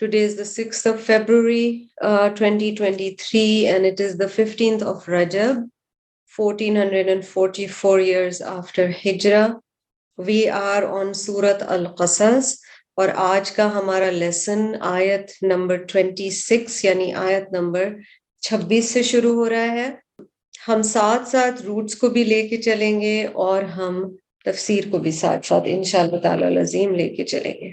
Today is the 6th of February 2023 and it is the 15th of Rajab 1444 years after Hijrah. We are on Surat Al-Qasas اور آج کا ہمارا lesson آیت number 26 یعنی آیت number 26 سے شروع ہو رہا ہے. ہم ساتھ ساتھ روٹس کو بھی لے کے چلیں گے اور ہم تفسیر کو بھی ساتھ ساتھ انشاءاللہ تعالی العظیم لے کے چلیں گے.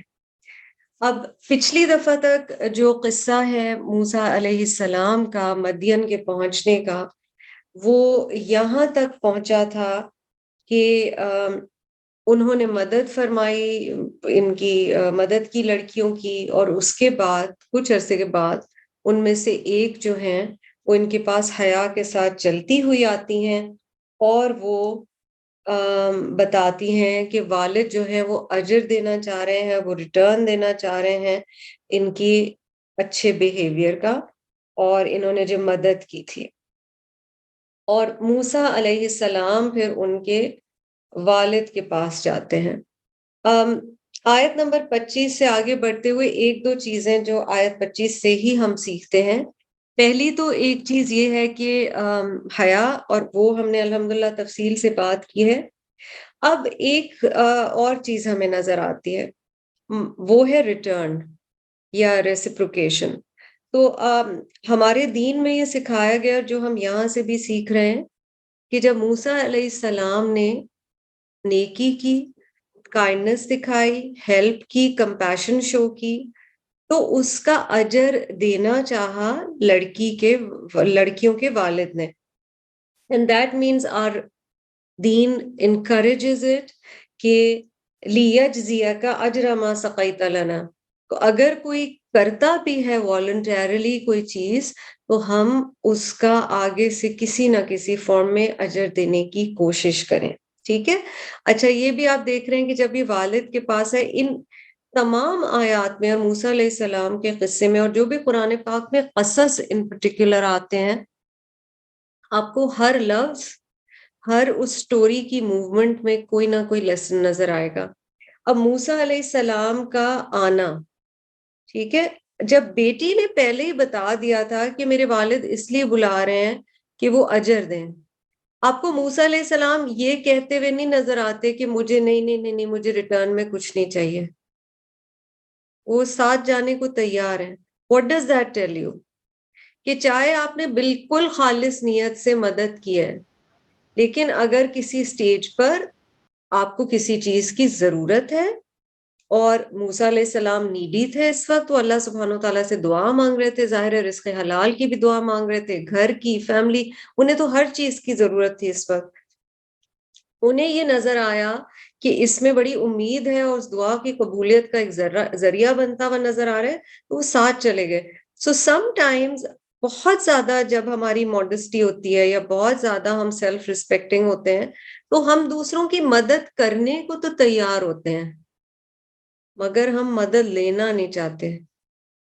اب پچھلی دفعہ تک جو قصہ ہے موسیٰ علیہ السلام کا مدین کے پہنچنے کا، وہ یہاں تک پہنچا تھا کہ انہوں نے مدد فرمائی، ان کی مدد کی لڑکیوں کی، اور اس کے بعد کچھ عرصے کے بعد ان میں سے ایک جو ہیں وہ ان کے پاس حیا کے ساتھ چلتی ہوئی آتی ہیں اور وہ بتاتی ہیں کہ والد جو ہے وہ اجر دینا چاہ رہے ہیں، وہ ریٹرن دینا چاہ رہے ہیں ان کی اچھے بیہیویئر کا، اور انہوں نے جو مدد کی تھی. اور موسیٰ علیہ السلام پھر ان کے والد کے پاس جاتے ہیں. آیت نمبر 25 سے آگے بڑھتے ہوئے ایک دو چیزیں جو آیت 25 سے ہی ہم سیکھتے ہیں. پہلی تو ایک چیز یہ ہے کہ حیا، اور وہ ہم نے الحمدللہ تفصیل سے بات کی ہے. اب ایک اور چیز ہمیں نظر آتی ہے، وہ ہے ریٹرن یا ریسیپروکیشن. تو ہمارے دین میں یہ سکھایا گیا، جو ہم یہاں سے بھی سیکھ رہے ہیں، کہ جب موسیٰ علیہ السلام نے نیکی کی، کائنڈنس دکھائی، ہیلپ کی، کمپیشن شو کی، تو اس کا اجر دینا چاہا لڑکیوں کے والد نے. And that means our then encourages it کہ لِيَجْزِيَكَ أَجْرَ مَا سَقَيْتَ لَنَا. تو اگر کوئی کرتا بھی ہے والنٹیرلی کوئی چیز، تو ہم اس کا آگے سے کسی نہ کسی فارم میں اجر دینے کی کوشش کریں. ٹھیک ہے. اچھا، یہ بھی آپ دیکھ رہے ہیں کہ جب یہ والد کے پاس ہے، ان تمام آیات میں اور موسیٰ علیہ السلام کے قصے میں، اور جو بھی قرآن پاک میں قصص ان پرٹیکولر آتے ہیں، آپ کو ہر لفظ، ہر اس سٹوری کی موومنٹ میں کوئی نہ کوئی لیسن نظر آئے گا. اب موسیٰ علیہ السلام کا آنا، ٹھیک ہے، جب بیٹی نے پہلے ہی بتا دیا تھا کہ میرے والد اس لیے بلا رہے ہیں کہ وہ اجر دیں، آپ کو موسیٰ علیہ السلام یہ کہتے ہوئے نہیں نظر آتے کہ مجھے نہیں مجھے ریٹرن میں کچھ نہیں چاہیے. وہ ساتھ جانے کو تیار ہیں. What does that tell you؟ کہ چاہے آپ نے بالکل خالص نیت سے مدد کی ہے، لیکن اگر کسی سٹیج پر آپ کو کسی چیز کی ضرورت ہے، اور موسیٰ علیہ السلام نیڈی تھے اس وقت، وہ اللہ سبحانہ وتعالیٰ سے دعا مانگ رہے تھے، ظاہر ہے رزق حلال کی بھی دعا مانگ رہے تھے، گھر کی، فیملی، انہیں تو ہر چیز کی ضرورت تھی اس وقت. انہیں یہ نظر آیا کہ اس میں بڑی امید ہے اور اس دعا کی قبولیت کا ایک ذریعہ بنتا ہوا نظر آ رہا ہے، تو وہ ساتھ چلے گئے. سو سم ٹائمز بہت زیادہ جب ہماری ماڈسٹی ہوتی ہے یا بہت زیادہ ہم سیلف ریسپیکٹنگ ہوتے ہیں، تو ہم دوسروں کی مدد کرنے کو تو تیار ہوتے ہیں، مگر ہم مدد لینا نہیں چاہتے.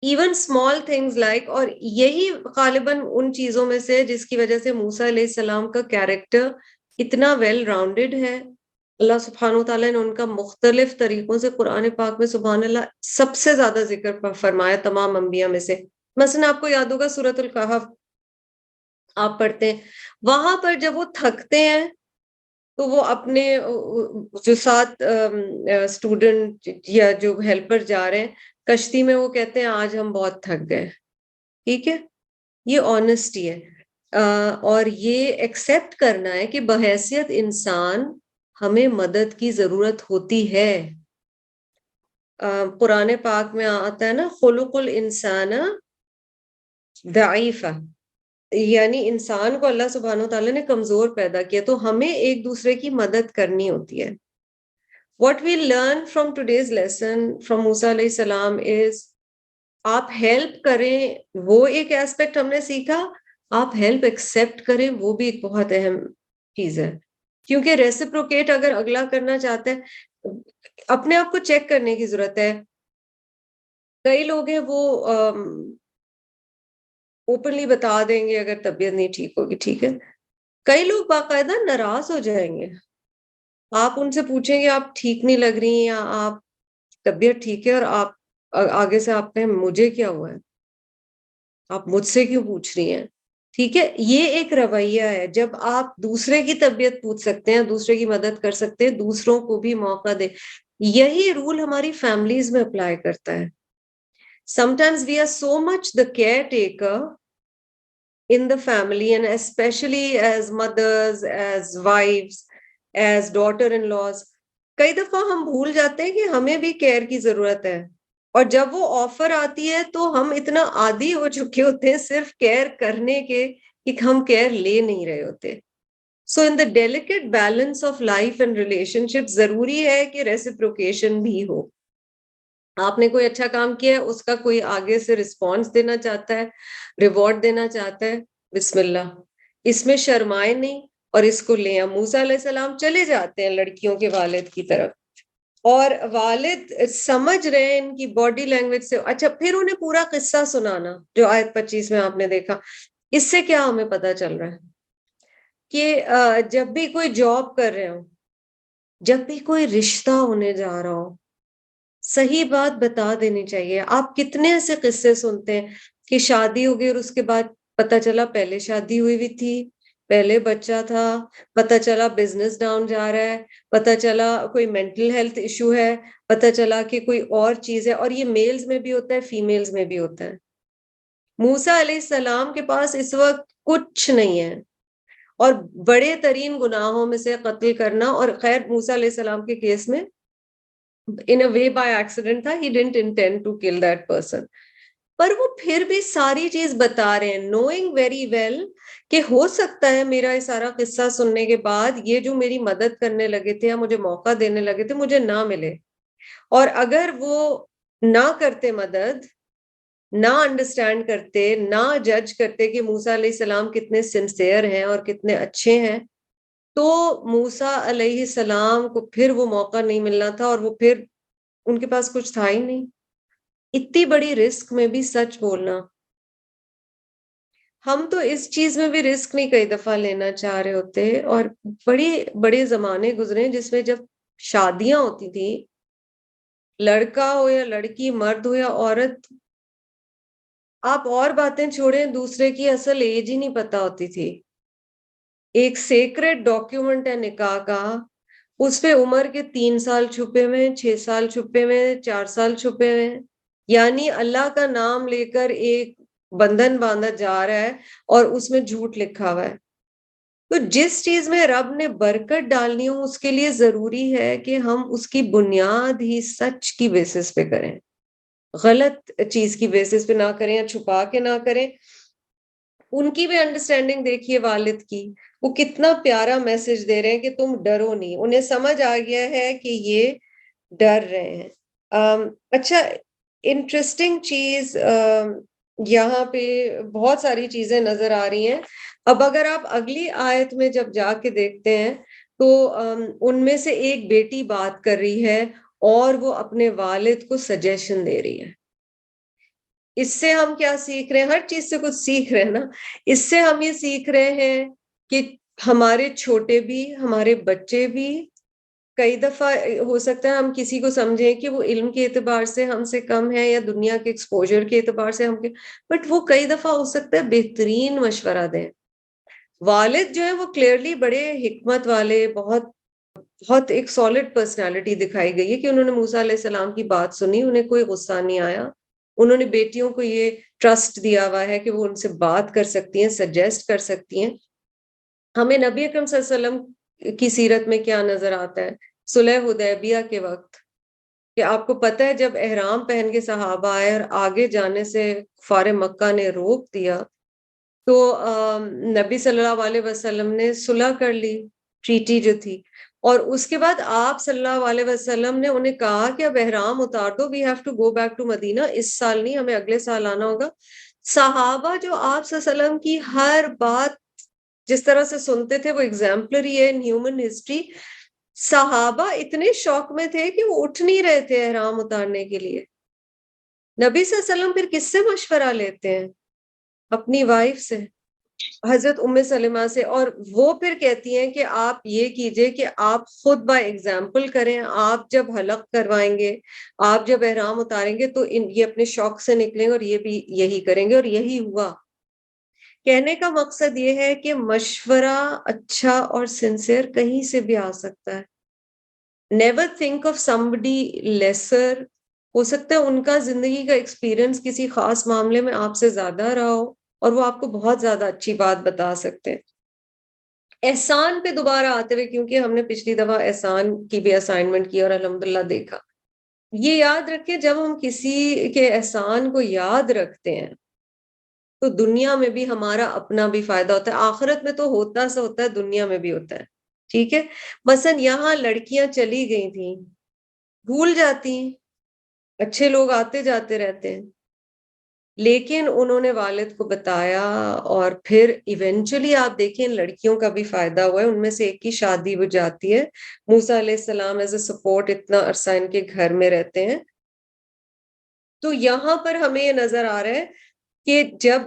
ایون اسمال تھنگز لائک، اور یہی غالباً ان چیزوں میں سے جس کی وجہ سے موسیٰ علیہ السلام کا کیریکٹر اتنا ویل راؤنڈڈ ہے. اللہ سبحانہ وتعالیٰ نے ان کا مختلف طریقوں سے قرآن پاک میں سبحان اللہ سب سے زیادہ ذکر فرمایا تمام انبیاء میں سے. مثلا آپ کو یاد ہوگا سورۃ الکہف آپ پڑھتے ہیں، وہاں پر جب وہ تھکتے ہیں تو وہ اپنے جو ساتھ اسٹوڈنٹ یا جو ہیلپر جا رہے ہیں کشتی میں، وہ کہتے ہیں آج ہم بہت تھک گئے. ٹھیک ہے، یہ آنیسٹی ہے، اور یہ ایکسیپٹ کرنا ہے کہ بحیثیت انسان ہمیں مدد کی ضرورت ہوتی ہے. قرآن پاک میں آتا ہے نا، خلق الانسان ضعیفا، یعنی انسان کو اللہ سبحانہ وتعالیٰ نے کمزور پیدا کیا، تو ہمیں ایک دوسرے کی مدد کرنی ہوتی ہے. What we learn from today's lesson from موسیٰ علیہ السلام is آپ ہیلپ کریں، وہ ایک ایسپیکٹ ہم نے سیکھا، آپ ہیلپ ایکسیپٹ کریں، وہ بھی ایک بہت اہم چیز ہے. کیونکہ ریسیپروکیٹ اگر اگلا کرنا چاہتا ہے، اپنے آپ کو چیک کرنے کی ضرورت ہے. کئی لوگ ہیں وہ اوپنلی بتا دیں گے اگر طبیعت نہیں ٹھیک ہوگی، ٹھیک ہے. کئی لوگ باقاعدہ ناراض ہو جائیں گے. آپ ان سے پوچھیں گے آپ ٹھیک نہیں لگ رہی ہیں یا آپ طبیعت ٹھیک ہے، اور آپ آگے سے آپ کہیں مجھے کیا ہوا ہے، آپ مجھ سے کیوں پوچھ رہی ہیں. ٹھیک ہے، یہ ایک رویہ ہے. جب آپ دوسرے کی طبیعت پوچھ سکتے ہیں، دوسرے کی مدد کر سکتے ہیں، دوسروں کو بھی موقع دے. یہی رول ہماری فیملیز میں اپلائی کرتا ہے. Sometimes we are so much the caretaker in the family, and especially as mothers, as wives, as daughter-in-laws. کئی دفعہ ہم بھول جاتے ہیں کہ ہمیں بھی کیئر کی ضرورت ہے، اور جب وہ آفر آتی ہے تو ہم اتنا عادی ہو چکے ہوتے ہیں صرف کیئر کرنے کے کہ ہم کیئر لے نہیں رہے ہوتے. So in the delicate balance of life and relationship ضروری ہے کہ ریسیپروکیشن بھی ہو. آپ نے کوئی اچھا کام کیا ہے، اس کا کوئی آگے سے رسپانس دینا چاہتا ہے، ریوارڈ دینا چاہتا ہے، بسم اللہ، اس میں شرمائے نہیں اور اس کو لیں. موسیٰ علیہ السلام چلے جاتے ہیں لڑکیوں کے والد کی طرف، اور والد سمجھ رہے ہیں ان کی باڈی لینگویج سے. اچھا، پھر انہیں پورا قصہ سنانا جو آیت 25 میں آپ نے دیکھا. اس سے کیا ہمیں پتا چل رہا ہے کہ جب بھی کوئی جاب کر رہے ہو، جب بھی کوئی رشتہ ہونے جا رہا ہو، صحیح بات بتا دینی چاہیے. آپ کتنے ایسے قصے سنتے ہیں کہ شادی ہو گئی اور اس کے بعد پتا چلا پہلے شادی ہوئی بھی تھی، پہلے بچہ تھا، پتا چلا بزنس ڈاؤن جا رہا ہے، پتا چلا کوئی مینٹل ہیلتھ ایشو ہے، پتا چلا کہ کوئی اور چیز ہے. اور یہ میلز میں بھی ہوتا ہے، فیمیلز میں بھی ہوتا ہے. موسیٰ علیہ السلام کے پاس اس وقت کچھ نہیں ہے، اور بڑے ترین گناہوں میں سے قتل کرنا. اور خیر موسیٰ علیہ السلام کے کیس میں in a way by accident تھا, he didn't intend to kill that person. پر وہ پھر بھی ساری چیز بتا رہے ہیں knowing very well کہ ہو سکتا ہے میرا یہ سارا قصہ سننے کے بعد یہ جو میری مدد کرنے لگے تھے یا مجھے موقع دینے لگے تھے مجھے نہ ملے. اور اگر وہ نہ کرتے مدد، نہ انڈرسٹینڈ کرتے، نہ جج کرتے کہ موسیٰ علیہ السلام کتنے سنسیئر ہیں اور کتنے اچھے ہیں، تو موسیٰ علیہ السلام کو پھر وہ موقع نہیں ملنا تھا، اور وہ پھر ان کے پاس کچھ تھا ہی نہیں. اتنی بڑی رسک میں بھی سچ بولنا. ہم تو اس چیز میں بھی رسک نہیں کئی دفعہ لینا چاہ رہے ہوتے، اور بڑی بڑے زمانے گزرے جس میں جب شادیاں ہوتی تھی، لڑکا ہو یا لڑکی، مرد ہو یا عورت، آپ اور باتیں چھوڑیں، دوسرے کی اصل ایج ہی نہیں پتا ہوتی تھی. ایک سیکریٹ ڈاکیومنٹ ہے نکاح کا، اس پہ عمر کے 3 سال چھپے ہوئے، 6 سال چھپے ہوئے، 4 سال چھپے ہوئے، یعنی اللہ کا نام لے کر ایک بندھن باندھا جا رہا ہے اور اس میں جھوٹ لکھا ہوا ہے. تو جس چیز میں رب نے برکت ڈالنی ہو اس کے لیے ضروری ہے کہ ہم اس کی بنیاد ہی سچ کی بیسس پہ کریں، غلط چیز کی بیسس پہ نہ کریں یا چھپا کے نہ کریں. ان کی بھی انڈرسٹینڈنگ دیکھیے والد کی، وہ کتنا پیارا میسج دے رہے ہیں کہ تم ڈرو نہیں. انہیں سمجھ آ گیا ہے کہ یہ ڈر رہے ہیں. اچھا، انٹرسٹنگ چیز یہاں پہ بہت ساری چیزیں نظر آ رہی ہیں. اب اگر آپ اگلی آیت میں جب جا کے دیکھتے ہیں تو ان میں سے ایک بیٹی بات کر رہی ہے اور وہ اپنے والد کو سجیشن دے رہی ہے. اس سے ہم کیا سیکھ رہے ہیں؟ ہر چیز سے کچھ سیکھ رہے ہیں نا. اس سے ہم یہ سیکھ رہے ہیں کہ ہمارے چھوٹے بھی، ہمارے بچے بھی، کئی دفعہ ہو سکتا ہے ہم کسی کو سمجھیں کہ وہ علم کے اعتبار سے ہم سے کم ہے یا دنیا کے ایکسپوجر کے اعتبار سے بٹ وہ کئی دفعہ ہو سکتا ہے بہترین مشورہ دیں. والد جو ہے وہ کلیئرلی بڑے حکمت والے، بہت بہت ایک سالڈ پرسنالٹی دکھائی گئی ہے کہ انہوں نے موسیٰ علیہ السلام کی بات سنی، انہیں کوئی غصہ نہیں آیا. انہوں نے بیٹیوں کو یہ ٹرسٹ دیا ہوا ہے کہ وہ ان سے بات کر سکتی ہیں، سجیسٹ کر سکتی ہیں. ہمیں نبی اکرم صلی اللہ علیہ وسلم کی سیرت میں کیا نظر آتا ہے؟ صلح حدیبیہ کے وقت، کہ آپ کو پتہ ہے جب احرام پہن کے صحابہ آئے اور آگے جانے سے کفار مکہ نے روک دیا تو نبی صلی اللہ علیہ وسلم نے صلح کر لی، ٹریٹی جو تھی. اور اس کے بعد آپ صلی اللہ علیہ وسلم نے انہیں کہا کہ اب احرام اتار دو، we have to go back to Medina, اس سال نہیں، ہمیں اگلے سال آنا ہوگا. صحابہ جو آپ صلی اللہ علیہ وسلم کی ہر بات جس طرح سے سنتے تھے وہ ایگزامپلری ہے ان ہیومن ہسٹری. صحابہ اتنے شوق میں تھے کہ وہ اٹھ نہیں رہے تھے احرام اتارنے کے لیے. نبی صلی اللہ علیہ وسلم پھر کس سے مشورہ لیتے ہیں؟ اپنی وائف سے, حضرت ام سلمہ سے. اور وہ پھر کہتی ہیں کہ آپ یہ کیجئے کہ آپ خود با ایگزامپل کریں, آپ جب حلق کروائیں گے, آپ جب احرام اتاریں گے تو یہ اپنے شوق سے نکلیں گے اور یہ بھی یہی کریں گے, اور یہی ہوا. کہنے کا مقصد یہ ہے کہ مشورہ اچھا اور سنسیئر کہیں سے بھی آ سکتا ہے. Never think of somebody lesser. ہو سکتا ہے ان کا زندگی کا ایکسپیرئنس کسی خاص معاملے میں آپ سے زیادہ رہا ہو اور وہ آپ کو بہت زیادہ اچھی بات بتا سکتے ہیں. احسان پہ دوبارہ آتے ہوئے, کیونکہ ہم نے پچھلی دفعہ احسان کی بھی اسائنمنٹ کی اور الحمدللہ دیکھا, یہ یاد رکھیں جب ہم کسی کے احسان کو یاد رکھتے ہیں تو دنیا میں بھی ہمارا اپنا بھی فائدہ ہوتا ہے. آخرت میں تو ہوتا سا ہوتا ہے, دنیا میں بھی ہوتا ہے. ٹھیک ہے, مثلا یہاں لڑکیاں چلی گئی تھیں, بھول جاتی ہیں, اچھے لوگ آتے جاتے رہتے ہیں, لیکن انہوں نے والد کو بتایا اور پھر ایونچولی آپ دیکھیں لڑکیوں کا بھی فائدہ ہوا ہے. ان میں سے ایک کی شادی ہو جاتی ہے, موسیٰ علیہ السلام ایز اے سپورٹ اتنا عرصہ ان کے گھر میں رہتے ہیں. تو یہاں پر ہمیں یہ نظر آ رہا ہے کہ جب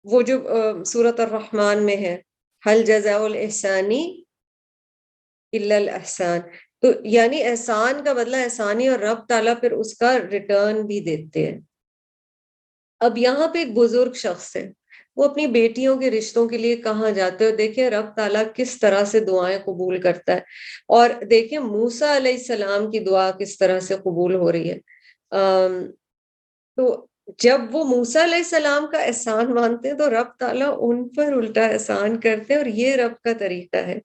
وہ جو سورۃ الرحمن میں ہے, هل جزاء الاحسان الا الاحسان, تو یعنی احسان کا بدلہ احسانی, اور رب تعالیٰ پھر اس کا ریٹرن بھی دیتے ہیں. اب یہاں پہ ایک بزرگ شخص ہے, وہ اپنی بیٹیوں کے رشتوں کے لیے کہاں جاتے ہیں, اور دیکھیں رب تعالیٰ کس طرح سے دعائیں قبول کرتا ہے, اور دیکھیں موسیٰ علیہ السلام کی دعا کس طرح سے قبول ہو رہی ہے. تو جب وہ موسیٰ علیہ السلام کا احسان مانتے ہیں تو رب تعالیٰ ان پر الٹا احسان کرتے ہیں, اور یہ رب کا طریقہ ہے.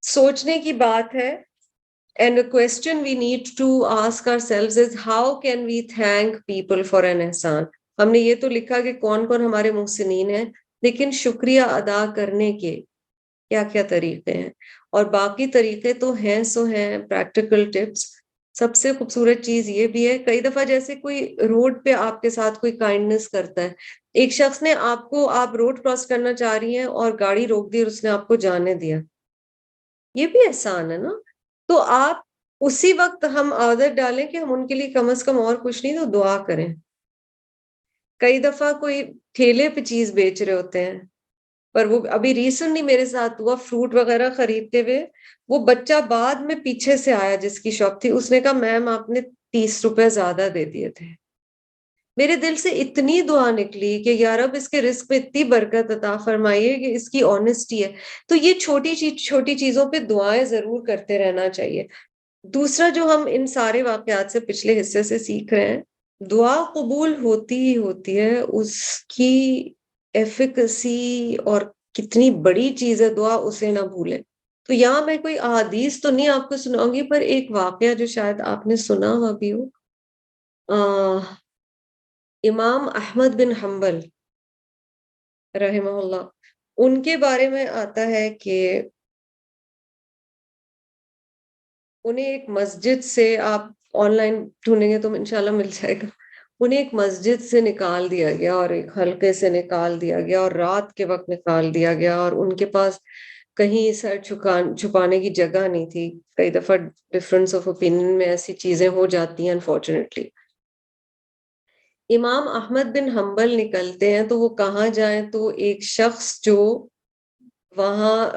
سوچنے کی بات ہے. And a question we need to ask ourselves is how can we thank people for an ihsan. ہم نے یہ تو لکھا کہ کون کون ہمارے محسنین ہیں, لیکن شکریہ ادا کرنے کے کیا کیا طریقے ہیں, اور باقی طریقے تو ہیں سو ہیں پریکٹیکل ٹپس. سب سے خوبصورت چیز یہ بھی ہے, کئی دفعہ جیسے کوئی روڈ پہ آپ کے ساتھ کوئی کائنڈنس کرتا ہے, ایک شخص نے آپ روڈ کراس کرنا چاہ رہی ہیں اور گاڑی روک دی اور اس نے آپ کو جانے دیا, یہ بھی احسان ہے نا. تو آپ اسی وقت ہم عادت ڈالیں کہ ہم ان کے لیے کم از کم اور کچھ نہیں تو دعا کریں. کئی دفعہ کوئی ٹھیلے پہ چیز بیچ رہے ہوتے ہیں, پر وہ ابھی ریسنٹلی میرے ساتھ ہوا, فروٹ وغیرہ خریدتے ہوئے وہ بچہ بعد میں پیچھے سے آیا جس کی شاپ تھی, اس نے کہا میم آپ نے 30 روپے زیادہ دے دیے تھے. میرے دل سے اتنی دعا نکلی کہ یا رب اس کے رزق میں اتنی برکت عطا فرمائیے کہ اس کی آنےسٹی ہے. تو یہ چھوٹی چیزوں پہ دعائیں ضرور کرتے رہنا چاہیے. دوسرا جو ہم ان سارے واقعات سے پچھلے حصے سے سیکھ رہے ہیں, دعا قبول ہوتی ہی ہوتی ہے, اس کی ایفیکسی اور کتنی بڑی چیز ہے دعا, اسے نہ بھولیں. تو یہاں میں کوئی احادیث تو نہیں آپ کو سناؤں گی, پر ایک واقعہ جو شاید آپ نے سنا ہوا بھی ہو. امام احمد بن حنبل رحمہ اللہ, ان کے بارے میں آتا ہے کہ انہیں ایک مسجد سے, آپ آن لائن ڈھونڈیں گے تو انشاءاللہ مل جائے گا, انہیں ایک مسجد سے نکال دیا گیا اور ایک حلقے سے نکال دیا گیا اور رات کے وقت نکال دیا گیا, اور ان کے پاس کہیں سر چھپانے کی جگہ نہیں تھی. کئی دفعہ ڈفرنس آف اوپینین میں ایسی چیزیں ہو جاتی ہیں انفارچونیٹلی. امام احمد بن حنبل نکلتے ہیں تو وہ کہاں جائیں, تو ایک شخص جو وہاں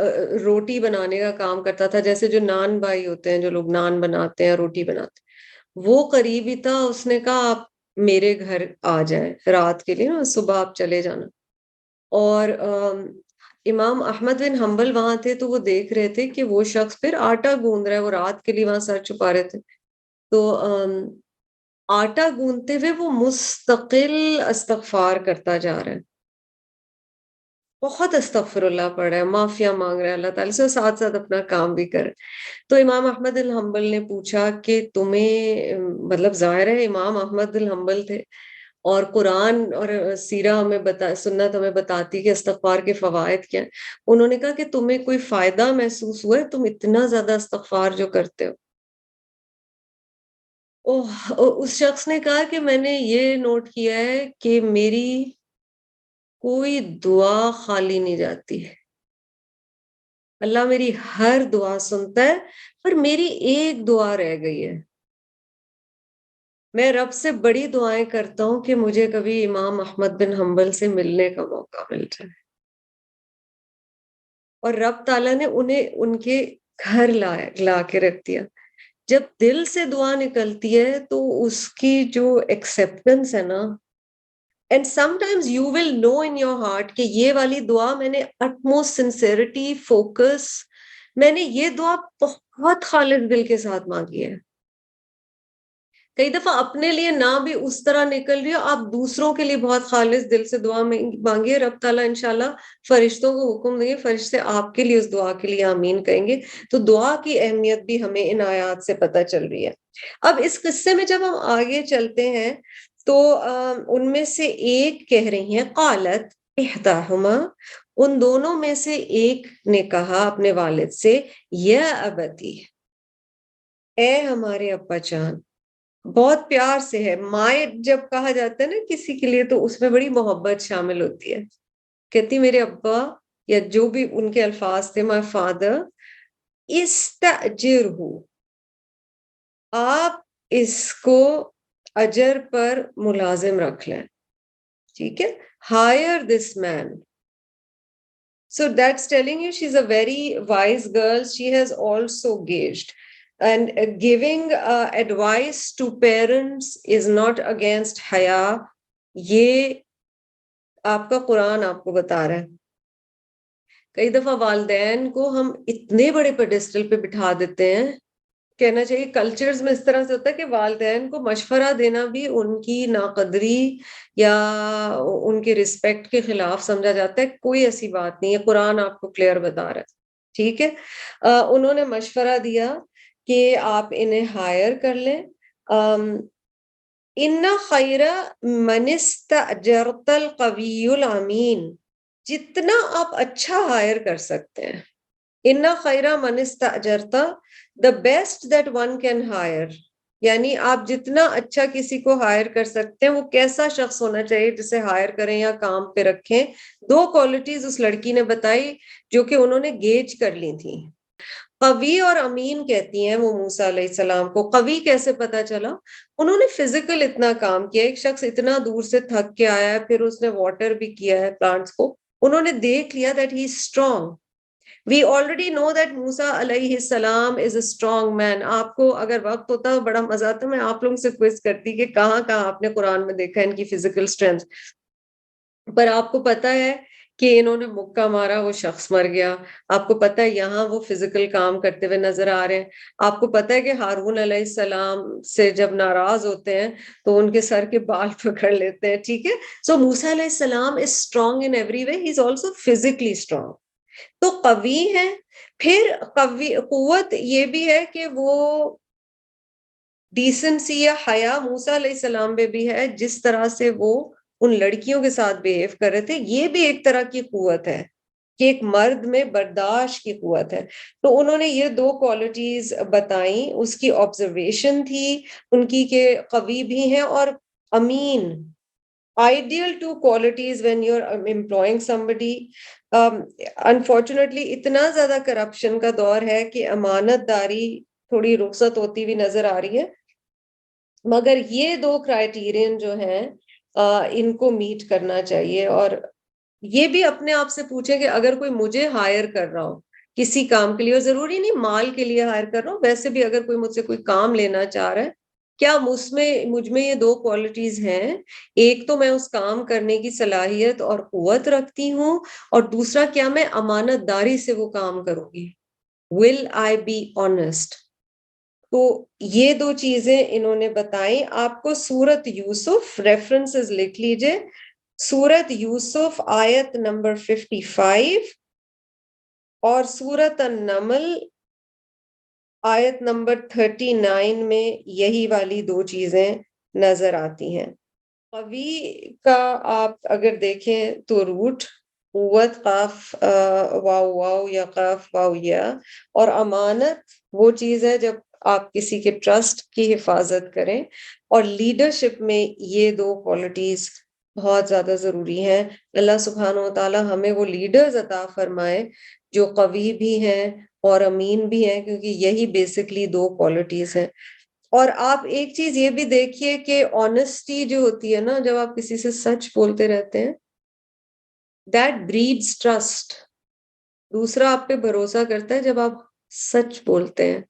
روٹی بنانے کا کام کرتا تھا, جیسے جو نان بھائی ہوتے ہیں جو لوگ نان بناتے ہیں روٹی بناتے ہیں, وہ قریب ہی تھا. اس نے کہا آپ میرے گھر آ جائیں رات کے لیے نا, صبح آپ چلے جانا. اور امام احمد بن حنبل وہاں تھے تو وہ دیکھ رہے تھے کہ وہ شخص پھر آٹا گوندھ رہا ہے, وہ رات کے لیے وہاں سر چھپا رہے تھے. تو آٹا گوندتے ہوئے وہ مستقل استغفار کرتا جا رہا ہے, بہت استغفر اللہ پڑھ رہا ہے, معافیا مانگ رہا ہے اللہ تعالیٰ سے, ساتھ ساتھ اپنا کام بھی کر. تو امام احمد الحنبل نے پوچھا کہ تمہیں, مطلب ظاہر ہے امام احمد الحنبل تھے اور قرآن اور سیرہ ہمیں سنت ہمیں بتاتی کہ استغفار کے فوائد کیا ہیں. انہوں نے کہا کہ تمہیں کوئی فائدہ محسوس ہوا ہے تم اتنا زیادہ استغفار جو کرتے ہو؟ اس شخص نے کہا کہ میں نے یہ نوٹ کیا ہے کہ میری کوئی دعا خالی نہیں جاتی. اللہ میری ہر دعا سنتا ہے، پر میری ایک دعا رہ گئی ہے. میں رب سے بڑی دعائیں کرتا ہوں کہ مجھے کبھی امام احمد بن حنبل سے ملنے کا موقع مل جائے. اور رب تعالیٰ نے انہیں ان کے گھر لا کے رکھ دیا. جب دل سے دعا نکلتی ہے تو اس کی جو ایکسیپٹنس ہے نا، and sometimes you will know in your heart کہ یہ والی دعا میں نے اٹموسٹ سنسیئرٹی، فوکس، میں نے یہ دعا بہت خالص دل کے ساتھ مانگی ہے. کئی دفعہ اپنے لیے نہ بھی اس طرح نکل رہی ہو، آپ دوسروں کے لیے بہت خالص دل سے دعا مانگیے، رب تعالیٰ انشاءاللہ فرشتوں کو حکم دیں گے، فرشتے آپ کے لیے اس دعا کے لیے آمین کہیں گے. تو دعا کی اہمیت بھی ہمیں ان آیات سے پتہ چل رہی ہے. اب اس قصے میں جب ہم آگے چلتے ہیں تو ان میں سے ایک کہہ رہی ہیں، قالت احداہما، ان دونوں میں سے ایک نے کہا اپنے والد سے، یا ابتی، اے ہمارے ابا جان. بہت پیار سے ہے. مائیں جب کہا جاتا ہے نا کسی کے لیے تو اس میں بڑی محبت شامل ہوتی ہے. کہتی میرے ابا، یا جو بھی ان کے الفاظ تھے، مائی فادر، استاجرہ، آپ اس کو اجر پر ملازم رکھ لیں. ٹھیک ہے، hire this man. So that's telling you she's a very wise girl. She has also gauged. And giving advice to parents is not against haya. یہ آپ کا قرآن آپ کو بتا رہا ہے. کئی دفعہ والدین کو ہم اتنے بڑے پیڈسٹل پہ بٹھا دیتے ہیں. کہنا چاہیے کلچرز میں اس طرح سے ہوتا ہے کہ والدین کو مشورہ دینا بھی ان کی ناقدری یا ان کے رسپیکٹ کے خلاف سمجھا جاتا ہے. کوئی ایسی بات نہیں ہے، قرآن آپ کو کلیئر بتا رہا ہے. ٹھیک ہے، انہوں نے مشورہ دیا کہ آپ انہیں ہائر کر لیں. ان خیر من استاجرت القوی الامین، جتنا آپ اچھا ہائر کر سکتے ہیں. ان خیر من استاجرت، the best that one can hire، یعنی آپ جتنا اچھا کسی کو ہائر کر سکتے ہیں. وہ کیسا شخص ہونا چاہیے جسے ہائر کریں یا کام پہ رکھیں؟ دو کوالٹیز اس لڑکی نے بتائی جو کہ انہوں نے گیج کر لی تھی. قوی اور امین کہتی ہیں وہ موسیٰ علیہ السلام کو. قوی کیسے پتا چلا؟ انہوں نے فزیکل اتنا کام کیا. ایک شخص اتنا دور سے تھک کے آیا ہے، پھر اس نے واٹر بھی کیا ہے پلانٹس کو. انہوں نے دیکھ لیا that he is strong. We already know that موسیٰ علیہ السلام is a strong man. آپ کو اگر وقت ہوتا ہے بڑا مزہ آتا ہے، میں آپ لوگوں سے کوئز کرتی کہ کہاں کہاں آپ نے قرآن میں دیکھا ان کی فزیکل اسٹرینتھ. پر آپ کو پتا ہے کہ انہوں نے مکہ مارا، وہ شخص مر گیا. آپ کو پتا ہے یہاں وہ فزیکل کام کرتے ہوئے نظر آ رہے ہیں. آپ کو پتا ہے کہ ہارون علیہ السلام سے جب ناراض ہوتے ہیں تو ان کے سر کے بال پکڑ لیتے ہیں. ٹھیک ہے، سو موسیٰ علیہ السلام is strong in every way, he is also physically strong. تو قوی ہے. پھر قوت یہ بھی ہے کہ وہ ڈیسنسی یا حیا موسیٰ علیہ السلام پہ بھی ہے. جس طرح سے وہ ان لڑکیوں کے ساتھ بیہیو کر رہے تھے، یہ بھی ایک طرح کی قوت ہے کہ ایک مرد میں برداشت کی قوت ہے. تو انہوں نے یہ دو کوالٹیز بتائیں. اس کی آبزرویشن تھی ان کی کہ قوی بھی ہیں اور امین. Ideal two qualities when you're employing somebody. Unfortunately اتنا زیادہ کرپشن کا دور ہے کہ امانت داری تھوڑی رخصت ہوتی ہوئی نظر آ رہی ہے. مگر یہ دو کرائیٹیرین جو ہیں ان کو میٹ کرنا چاہیے. اور یہ بھی اپنے آپ سے پوچھیں کہ اگر کوئی مجھے ہائر کر رہا ہو کسی کام کے لیے، اور ضروری نہیں مال کے لیے ہائر کر رہا ہوں، ویسے بھی اگر کوئی مجھ سے کوئی کام لینا چاہ رہا ہے، کیا مجھ میں یہ دو کوالٹیز ہیں؟ ایک تو میں اس کام کرنے کی صلاحیت اور قوت رکھتی ہوں، اور دوسرا کیا میں امانت داری سے وہ کام کروں گی. will I be honest. تو یہ دو چیزیں انہوں نے بتائیں. آپ کو سورت یوسف ریفرنسز لکھ لیجئے. سورت یوسف آیت نمبر 55 اور سورت النمل آیت نمبر 39 میں یہی والی دو چیزیں نظر آتی ہیں. قوی کا آپ اگر دیکھیں تو روٹ قوت قاف واو واو یا قاف واو یا، اور امانت وہ چیز ہے جب آپ کسی کے ٹرسٹ کی حفاظت کریں. اور لیڈرشپ میں یہ دو کوالٹیز بہت زیادہ ضروری ہیں. اللہ سبحانہ و تعالیٰ ہمیں وہ لیڈرز عطا فرمائے جو قوی بھی ہیں اور امین بھی ہیں، کیونکہ یہی بیسکلی دو کوالٹیز ہیں. اور آپ ایک چیز یہ بھی دیکھیے کہ آنےسٹی جو ہوتی ہے نا، جب آپ کسی سے سچ بولتے رہتے ہیں، دیٹ بریڈز ٹرسٹ. دوسرا آپ پہ بھروسہ کرتا ہے جب آپ سچ بولتے ہیں.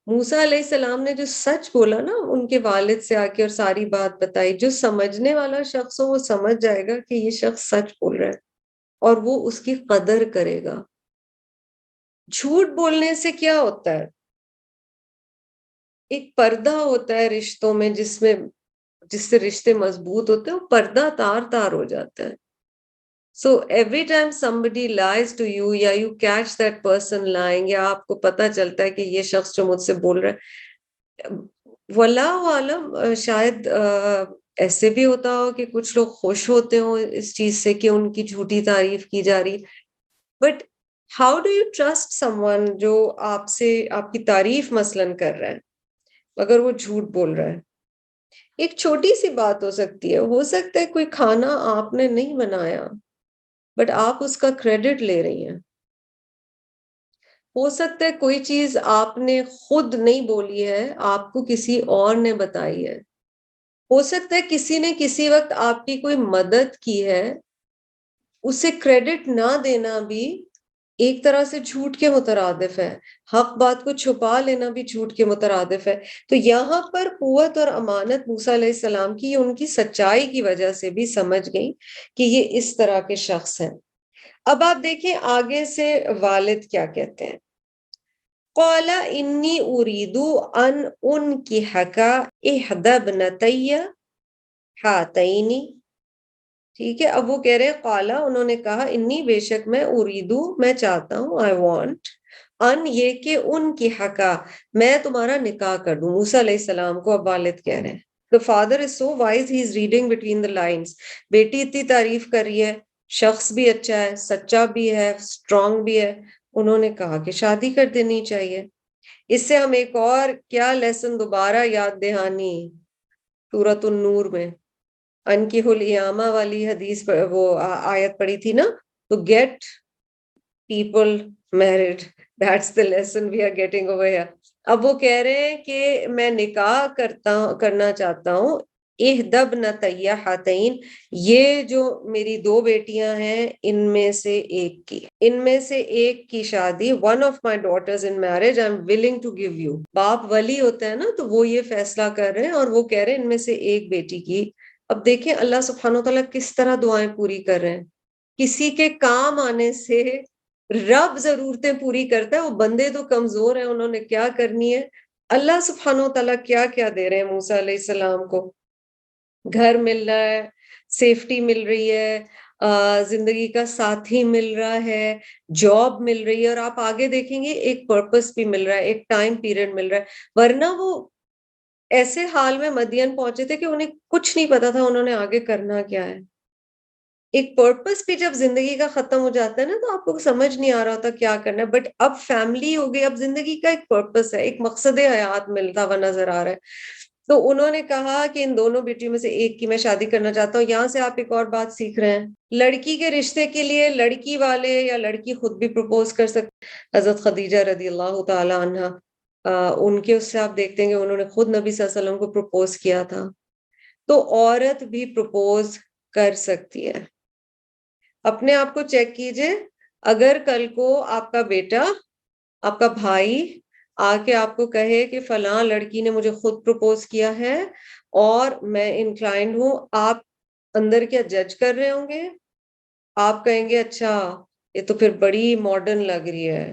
موسیٰ علیہ السلام نے جو سچ بولا نا ان کے والد سے آ کے اور ساری بات بتائی، جو سمجھنے والا شخص ہو وہ سمجھ جائے گا کہ یہ شخص سچ بول رہا ہے اور وہ اس کی قدر کرے گا. جھوٹ بولنے سے کیا ہوتا ہے؟ ایک پردہ ہوتا ہے رشتوں میں، جس سے رشتے مضبوط ہوتے ہیں، وہ پردہ تار تار ہو جاتا ہے. So every time somebody lies to you یا you catch that person lying، یا آپ کو پتہ چلتا ہے کہ یہ شخص جو مجھ سے بول رہا ہے، واللہ عالم شاید ایسے بھی ہوتا ہو کہ کچھ لوگ خوش ہوتے ہوں اس چیز سے کہ ان کی جھوٹی تعریف کی جا رہی. But how do you trust some one جو آپ سے آپ کی تعریف مثلاً کر رہا ہے اگر وہ جھوٹ بول رہا ہے؟ ایک چھوٹی سی بات ہو سکتا ہے کوئی کھانا آپ نے نہیں بنایا بٹ آپ اس کا کریڈٹ لے رہی ہیں. ہو سکتا ہے کوئی چیز آپ نے خود نہیں بولی ہے، آپ کو کسی اور نے بتائی ہے. ہو سکتا ہے کسی نے کسی وقت آپ کی کوئی مدد کی ہے، اسے کریڈٹ نہ دینا بھی ایک طرح سے جھوٹ کے مترادف ہے. حق بات کو چھپا لینا بھی جھوٹ کے مترادف ہے. تو یہاں پر قوت اور امانت موسیٰ علیہ السلام کی ان کی سچائی کی وجہ سے بھی سمجھ گئی کہ یہ اس طرح کے شخص ہیں. اب آپ دیکھیں آگے سے والد کیا کہتے ہیں. قال انی اريد ان انکحک احدی ابنتی ہاتین. ٹھیک ہے، اب وہ کہہ رہے ہیں قالا، انہوں نے کہا، انی بے شک میں، اریدو میں چاہتا ہوں، آئی وانٹ، ان یہ کہ ان کی حقا میں تمہارا نکاح کر دوں. موسیٰ علیہ السلام کو اب والد کہہ رہے ہیں. The father is so wise, he is reading between the lines. بیٹی اتنی تعریف کر رہی ہے، شخص بھی اچھا ہے، سچا بھی ہے، اسٹرانگ بھی ہے. انہوں نے کہا کہ شادی کر دینی چاہیے. اس سے ہم ایک اور کیا لیسن دوبارہ یاد دہانی سورۃ النور میں انکحوا الیامہ والی حدیث وہ آیت پڑھی تھی نا. تو get people married, that's the lesson we are getting over here. اب وہ کہہ رہے ہیں کہ میں نکاح کرنا چاہتا ہوں احدی ابنتی ہاتین، یہ جو میری دو بیٹیاں ہیں ان میں سے ایک کی شادی، one of my daughters in marriage I'm willing to give you. باپ ولی ہوتا ہے نا، تو وہ یہ فیصلہ کر رہے ہیں اور وہ کہہ رہے ہیں ان میں سے ایک بیٹی کی. اب دیکھیں اللہ سبحانہ وتعالیٰ کس طرح دعائیں پوری کر رہے ہیں. کسی کے کام آنے سے رب ضرورتیں پوری کرتا ہے. وہ بندے تو کمزور ہیں، انہوں نے کیا کرنی ہے. اللہ سبحانہ وتعالیٰ کیا کیا دے رہے ہیں موسیٰ علیہ السلام کو. گھر مل رہا ہے، سیفٹی مل رہی ہے، زندگی کا ساتھی مل رہا ہے، جاب مل رہی ہے، اور آپ آگے دیکھیں گے ایک پرپس بھی مل رہا ہے، ایک ٹائم پیریڈ مل رہا ہے. ورنہ وہ ایسے حال میں مدین پہنچے تھے کہ انہیں کچھ نہیں پتا تھا انہوں نے آگے کرنا کیا ہے. ایک پرپس بھی جب زندگی کا ختم ہو جاتا ہے نا تو آپ کو سمجھ نہیں آ رہا ہوتا کیا کرنا ہے. بٹ اب فیملی ہو گئی، اب زندگی کا ایک پرپس ہے، ایک مقصد حیات ملتا ہوا نظر آ رہا ہے. تو انہوں نے کہا کہ ان دونوں بیٹیوں میں سے ایک کی میں شادی کرنا چاہتا ہوں. یہاں سے آپ ایک اور بات سیکھ رہے ہیں، لڑکی کے رشتے کے لیے لڑکی والے یا لڑکی خود بھی پروپوز کر سکتے. حضرت خدیجہ رضی اللہ تعالی عنہا، ان کے اس سے آپ دیکھتے ہیں کہ انہوں نے خود نبی صلی اللہ علیہ وسلم کو پروپوز کیا تھا. تو عورت بھی پروپوز کر سکتی ہے. اپنے آپ کو چیک کیجئے، اگر کل کو آپ کا بیٹا، آپ کا بھائی آ کے آپ کو کہے کہ فلاں لڑکی نے مجھے خود پروپوز کیا ہے اور میں انکلائنڈ ہوں، آپ اندر کیا جج کر رہے ہوں گے؟ آپ کہیں گے اچھا یہ تو پھر بڑی ماڈرن لگ رہی ہے،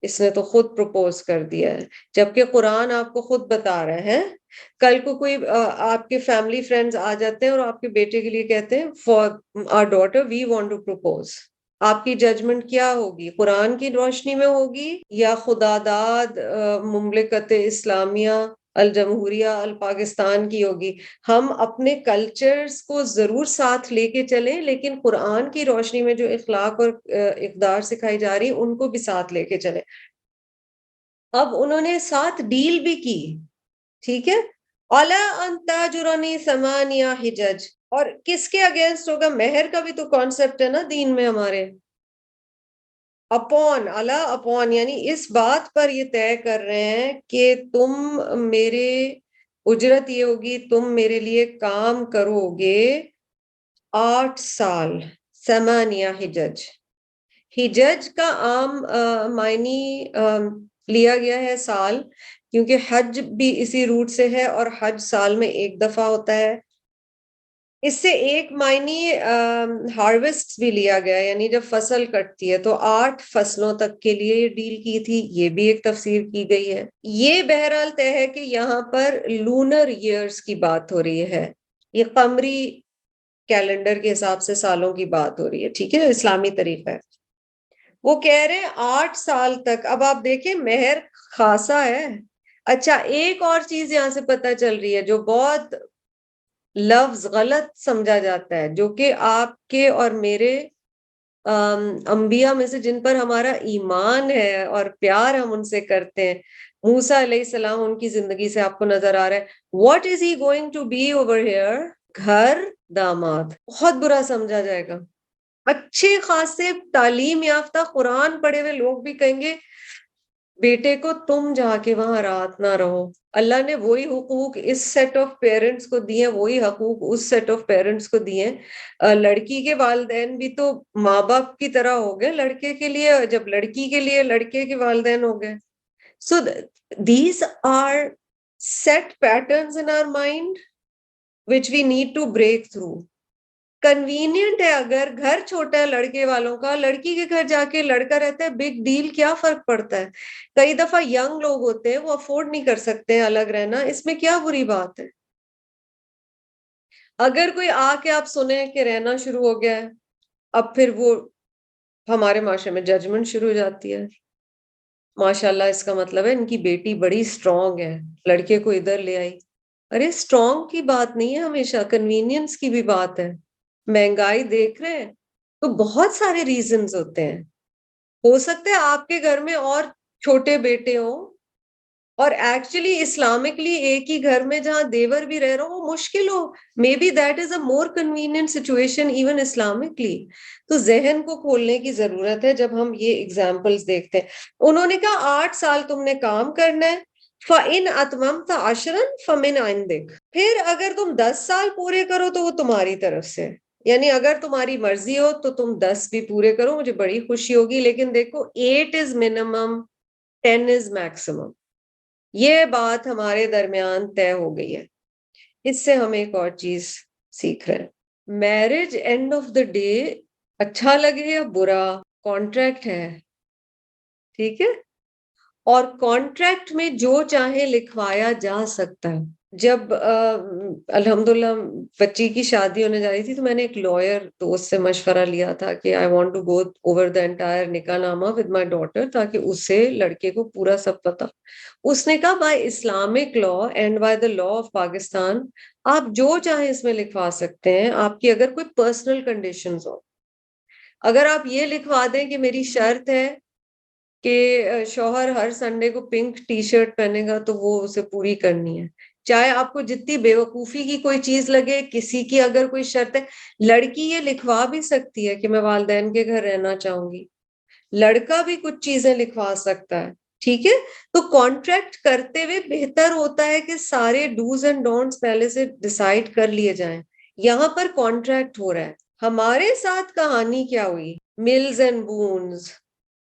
اس نے تو خود پروپوز کر دیا ہے. جبکہ قرآن آپ کو خود بتا رہا ہے. کل کو کوئی آپ کے فیملی فرینڈز آ جاتے ہیں اور آپ کے بیٹے کے لیے کہتے ہیں for our daughter we want to propose. آپ کی ججمنٹ کیا ہوگی؟ قرآن کی روشنی میں ہوگی یا خدا داد مملکت اسلامیہ الجمہوریہ الپاکستان کی ہوگی؟ ہم اپنے کلچرز کو ضرور ساتھ لے کے چلیں، لیکن قرآن کی روشنی میں جو اخلاق اور اقدار سکھائی جا رہی ان کو بھی ساتھ لے کے چلیں. اب انہوں نے ساتھ ڈیل بھی کی، ٹھیک ہے. اَلَا أَن تَأْجُرَنِي ثَمَانِيَ حِجَجٍ، اور کس کے اگینسٹ ہوگا؟ مہر کا بھی تو کانسیپٹ ہے نا دین میں ہمارے، اپون اللہ اپون، یعنی اس بات پر یہ طے کر رہے ہیں کہ تم میرے اجرت یہ ہوگی، تم میرے لیے کام کرو گے 8 سال، 8 حجج۔ حجج کا عام معنی لیا گیا ہے سال، کیونکہ حج بھی اسی روٹ سے ہے اور حج سال میں ایک دفعہ ہوتا ہے۔ اس سے ایک معنی ہارویسٹ بھی لیا گیا، یعنی جب فصل کٹتی ہے تو 8 فصلوں تک کے لیے یہ ڈیل کی تھی، یہ بھی ایک تفسیر کی گئی ہے۔ یہ بہرحال طے ہے کہ یہاں پر لونر ایئرز کی بات ہو رہی ہے، یہ قمری کیلنڈر کے حساب سے سالوں کی بات ہو رہی ہے، ٹھیک ہے، اسلامی طریقہ ہے۔ وہ کہہ رہے ہیں 8 سال تک۔ اب آپ دیکھیں مہر خاصا ہے۔ اچھا، ایک اور چیز یہاں سے پتہ چل رہی ہے جو بہت لفظ غلط سمجھا جاتا ہے، جو کہ آپ کے اور میرے انبیاء میں سے جن پر ہمارا ایمان ہے اور پیار ہم ان سے کرتے ہیں، موسیٰ علیہ السلام، ان کی زندگی سے آپ کو نظر آ رہا ہے what is he going to be over here? گھر داماد۔ بہت برا سمجھا جائے گا۔ اچھے خاصے تعلیم یافتہ قرآن پڑھے ہوئے لوگ بھی کہیں گے بیٹے کو تم جا کے وہاں رات نہ رہو۔ اللہ نے وہی حقوق اس سیٹ آف پیرنٹس کو دیے، وہی حقوق اس سیٹ آف پیرنٹس کو دیے۔ لڑکی کے والدین بھی تو ماں باپ کی طرح ہو گئے لڑکے کے لیے، جب لڑکی کے لیے لڑکے کے والدین ہو گئے۔ So these are set patterns in our mind which we need to break through۔ Convenient ہے، اگر گھر چھوٹا ہے لڑکے والوں کا، لڑکی کے گھر جا کے لڑکا رہتا ہے، بگ ڈیل، کیا فرق پڑتا ہے؟ کئی دفعہ ینگ لوگ ہوتے ہیں وہ افورڈ نہیں کر سکتے ہیں الگ رہنا، اس میں کیا بری بات ہے؟ اگر کوئی آ کے آپ سنیں کہ رہنا شروع ہو گیا ہے، اب پھر وہ ہمارے معاشرے میں ججمنٹ شروع ہو جاتی ہے، ماشاءاللہ اس کا مطلب ہے ان کی بیٹی بڑی سٹرونگ ہے، لڑکے کو ادھر لے آئی۔ ارے سٹرونگ کی بات نہیں ہے، ہمیشہ کنوینئنس کی بھی بات ہے۔ مہنگائی دیکھ رہے ہیں تو بہت سارے ریزنز ہوتے ہیں۔ ہو سکتا ہے آپ کے گھر میں اور چھوٹے بیٹے ہوں، اور ایکچولی اسلامکلی ایک ہی گھر میں جہاں دیور بھی رہ رہا ہو وہ مشکل ہو، may be that is a more convenient situation even Islamically. تو ذہن کو کھولنے کی ضرورت ہے جب ہم یہ ایگزامپلز دیکھتے ہیں۔ انہوں نے کہا 8 سال تم نے کام کرنا ہے، فَإِنْ أَتْمَمْتَ عَشْرًا فَمِنْ عِنْدِكَ، پھر اگر تم 10 سال پورے کرو تو وہ تمہاری طرف سے، یعنی اگر تمہاری مرضی ہو تو تم 10 بھی پورے کرو، مجھے بڑی خوشی ہوگی، لیکن دیکھو 8 از منیمم، 10 از میکسیمم۔ یہ بات ہمارے درمیان طے ہو گئی ہے۔ اس سے ہم ایک اور چیز سیکھ رہے ہیں، marriage and of the day اچھا لگے یا برا، کانٹریکٹ ہے، ٹھیک ہے، اور کانٹریکٹ میں جو چاہے لکھوایا جا سکتا ہے۔ جب الحمدللہ بچی کی شادی ہونے جا رہی تھی تو میں نے ایک لائر دوست سے مشورہ لیا تھا کہ I want to go over the entire نکاح نامہ ود مائی ڈاٹر، تاکہ اسے لڑکے کو پورا سب پتا۔ اس نے کہا by Islamic law and by the law of Pakistan آپ جو چاہیں اس میں لکھوا سکتے ہیں، آپ کی اگر کوئی پرسنل کنڈیشنز ہو، اگر آپ یہ لکھوا دیں کہ میری شرط ہے کہ شوہر ہر سنڈے کو پنک ٹی شرٹ پہنے گا تو وہ اسے پوری کرنی ہے، چاہے آپ کو جتنی بے وقوفی کی کوئی چیز لگے، کسی کی اگر کوئی شرط ہے، لڑکی یہ لکھوا بھی سکتی ہے کہ میں والدین کے گھر رہنا چاہوں گی، لڑکا بھی کچھ چیزیں لکھوا سکتا ہے، ٹھیک ہے۔ تو کانٹریکٹ کرتے ہوئے بہتر ہوتا ہے کہ سارے ڈوز اینڈ ڈونٹس پہلے سے ڈیسائیڈ کر لیے جائیں۔ یہاں پر کانٹریکٹ ہو رہا ہے، ہمارے ساتھ کہانی کیا ہوئی، Mills and Boons,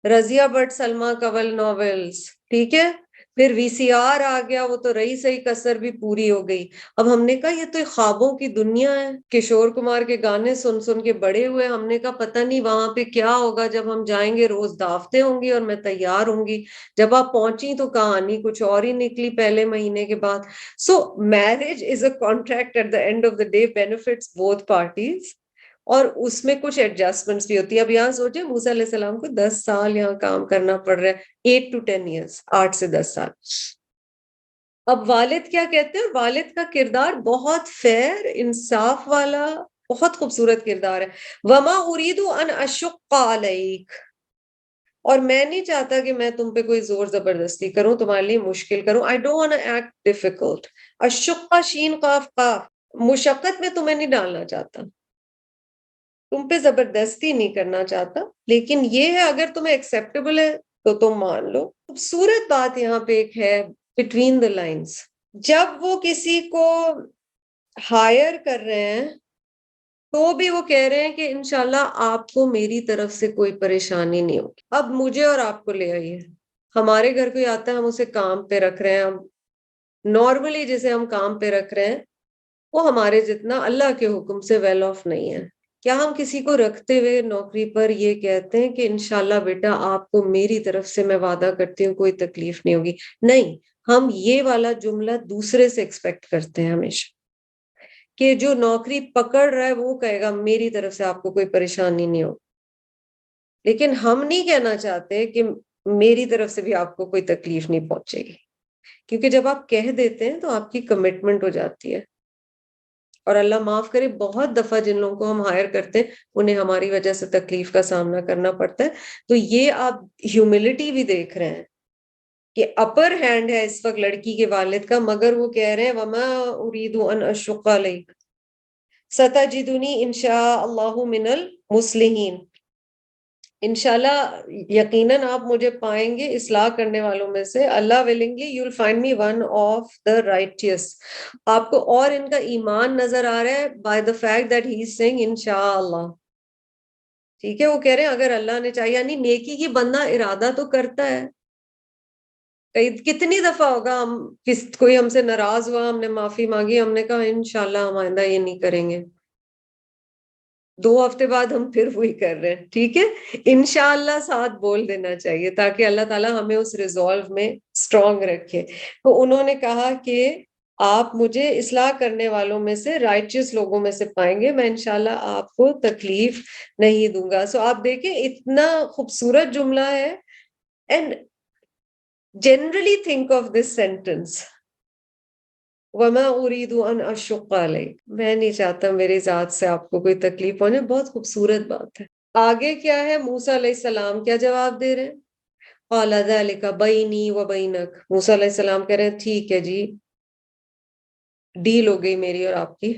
Razia Butt Salma Kanwal novels, ٹھیک ہے، پھر وی سی آر آ گیا، وہ تو رہی صحیح کسر بھی پوری ہو گئی۔ اب ہم نے کہا یہ تو خوابوں کی دنیا ہے، کشور کمار کے گانے سن سن کے بڑے ہوئے، ہم نے کہا پتہ نہیں وہاں پہ کیا ہوگا، جب ہم جائیں گے روز دعوتیں ہوں گی اور میں تیار ہوں گی، جب آپ پہنچی تو کہانی کچھ اور ہی نکلی پہلے مہینے کے بعد۔ So marriage is a contract, at the end of the day benefits both parties, اور اس میں کچھ ایڈجسٹمنٹس بھی ہوتی ہے۔ اب یہاں سوچیں موسیٰ علیہ السلام کو 10 سال یہاں کام کرنا پڑ رہا ہے، 8 to 10 years، 8 سے 10 سال۔ اب والد کیا کہتے ہیں؟ والد کا کردار بہت فیر، انصاف والا، بہت خوبصورت کردار ہے۔ وَمَا أُرِيدُ أَنْ أَشُقَّ عَلَيْكَ، اور میں نہیں چاہتا کہ میں تم پہ کوئی زور زبردستی کروں، تمہارے لیے مشکل کروں۔ I don't want to act difficult۔ الشقہ شین قاف قاف، مشقت میں تمہیں نہیں ڈالنا چاہتا، تم پہ زبردستی نہیں کرنا چاہتا، لیکن یہ ہے اگر تمہیں ایکسیپٹیبل ہے تو تم مان لو۔ خوبصورت بات یہاں پہ ایک ہے بٹوین دا لائنس، جب وہ کسی کو ہائر کر رہے ہیں تو بھی وہ کہہ رہے ہیں کہ انشاءاللہ آپ کو میری طرف سے کوئی پریشانی نہیں ہوگی۔ اب مجھے اور آپ کو لے آئیے، ہمارے گھر کوئی آتا ہے، ہم اسے کام پہ رکھ رہے ہیں، ہم نارملی جسے ہم کام پہ رکھ رہے ہیں وہ ہمارے جتنا اللہ کے حکم سے ویل آف نہیں ہے۔ کیا ہم کسی کو رکھتے ہوئے نوکری پر یہ کہتے ہیں کہ انشاءاللہ بیٹا آپ کو میری طرف سے میں وعدہ کرتی ہوں کوئی تکلیف نہیں ہوگی؟ نہیں، ہم یہ والا جملہ دوسرے سے ایکسپیکٹ کرتے ہیں ہمیشہ، کہ جو نوکری پکڑ رہا ہے وہ کہے گا میری طرف سے آپ کو کوئی پریشانی نہیں ہو، لیکن ہم نہیں کہنا چاہتے کہ میری طرف سے بھی آپ کو کوئی تکلیف نہیں پہنچے گی، کیونکہ جب آپ کہہ دیتے ہیں تو آپ کی کمٹمنٹ ہو جاتی ہے۔ اور اللہ معاف کرے، بہت دفعہ جن لوگوں کو ہم ہائر کرتے ہیں انہیں ہماری وجہ سے تکلیف کا سامنا کرنا پڑتا ہے۔ تو یہ آپ ہیوملٹی بھی دیکھ رہے ہیں کہ اپر ہینڈ ہے اس وقت لڑکی کے والد کا، مگر وہ کہہ رہے ہیں وَمَا أُرِيدُ أَنْ أَشُقَّ عَلَيْكَ سَتَجِدُنِي إِنْ شَاءَ اللَّهُ مِنَ الْمُصْلِحِينَ، انشاءاللہ یقیناً آپ مجھے پائیں گے اصلاح کرنے والوں میں سے، اللہ willingly you will find me one of the righteous. آپ کو اور ان کا ایمان نظر آ رہا ہے by the fact that he is seeing انشاءاللہ، ٹھیک ہے؟ وہ کہہ رہے ہیں اگر اللہ نے چاہیا، یعنی نیکی کی بندہ ارادہ تو کرتا ہے۔ کتنی دفعہ ہوگا ہم کوئی ہم سے ناراض ہوا، ہم نے معافی مانگی، ہم نے کہا انشاءاللہ ہم آئندہ یہ نہیں کریں گے، 2 ہفتے بعد ہم پھر وہی کر رہے ہیں، ٹھیک ہے؟ انشاءاللہ ساتھ بول دینا چاہیے تاکہ اللہ تعالیٰ ہمیں اس ریزولو میں اسٹرانگ رکھے۔ تو انہوں نے کہا کہ آپ مجھے اصلاح کرنے والوں میں سے، رائچس لوگوں میں سے پائیں گے، میں انشاءاللہ آپ کو تکلیف نہیں دوں گا۔ سو آپ دیکھیں اتنا خوبصورت جملہ ہے، and generally think of this sentence وَمَا أُرِيدُ أَنْ أَشُقَّ عَلَيْكَ، میں نہیں چاہتا میری ذات سے آپ کو کوئی تکلیف پہنچے۔ بہت خوبصورت بات ہے۔ آگے کیا ہے؟ موسیٰ علیہ السلام کیا جواب دے رہے ہیں؟ قَالَ ذَلِكَ بَيْنِي وَبَيْنَكَ، موسیٰ علیہ السلام کہہ رہے ہیں ٹھیک ہے جی، ڈیل ہو گئی میری اور آپ کی،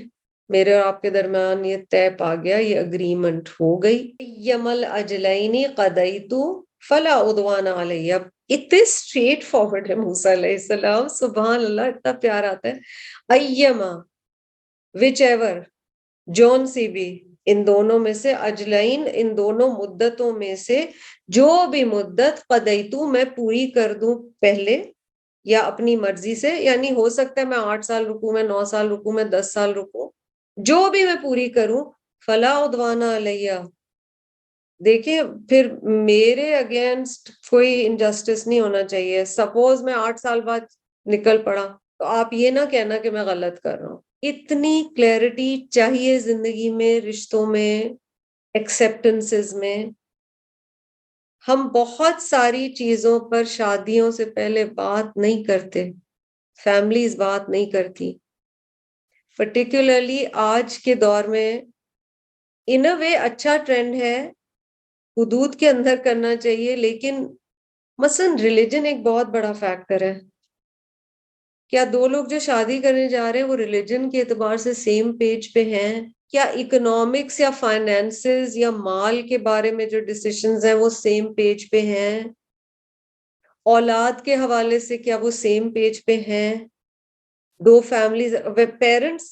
میرے اور آپ کے درمیان یہ طے پا گیا، یہ اگریمنٹ ہو گئی۔ یمل اجلینی قضیت فلا عدوان علیہ۔ اب اتنے اسٹریٹ فارورڈ ہے موسیٰ علیہ السلام، سبحان اللہ، اتنا پیار آتا ہے۔ ایما، وچ ایور، جون سی بھی، ان دونوں میں سے، اجلین، ان دونوں مدتوں میں سے، جو بھی مدت قضیتو میں پوری کر دوں پہلے یا اپنی مرضی سے، یعنی ہو سکتا ہے میں 8 سال رکوں، میں 9 سال رکوں، میں 10 سال رکوں، جو بھی میں پوری کروں، فلا عدوان علیہ، دیکھیں پھر میرے اگینسٹ کوئی انجسٹس نہیں ہونا چاہیے۔ سپوز میں 8 سال بعد نکل پڑا تو آپ یہ نہ کہنا کہ میں غلط کر رہا ہوں۔ اتنی کلیئرٹی چاہیے زندگی میں، رشتوں میں، ایکسیپٹنسز میں۔ ہم بہت ساری چیزوں پر شادیوں سے پہلے بات نہیں کرتے، فیملیز بات نہیں کرتی، پرٹیکولرلی آج کے دور میں۔ ان اے وے اچھا ٹرینڈ ہے، حدود کے اندر کرنا چاہیے، لیکن مثلا ریلیجن ایک بہت بڑا فیکٹر ہے۔ کیا 2 لوگ جو شادی کرنے جا رہے ہیں وہ ریلیجن کے اعتبار سے سیم پیج پہ ہیں؟ کیا اکنامکس یا فائنینسز یا مال کے بارے میں جو ڈیسیشنز ہیں وہ سیم پیج پہ ہیں؟ اولاد کے حوالے سے کیا وہ سیم پیج پہ ہیں؟ 2 فیملیز، پیرنٹس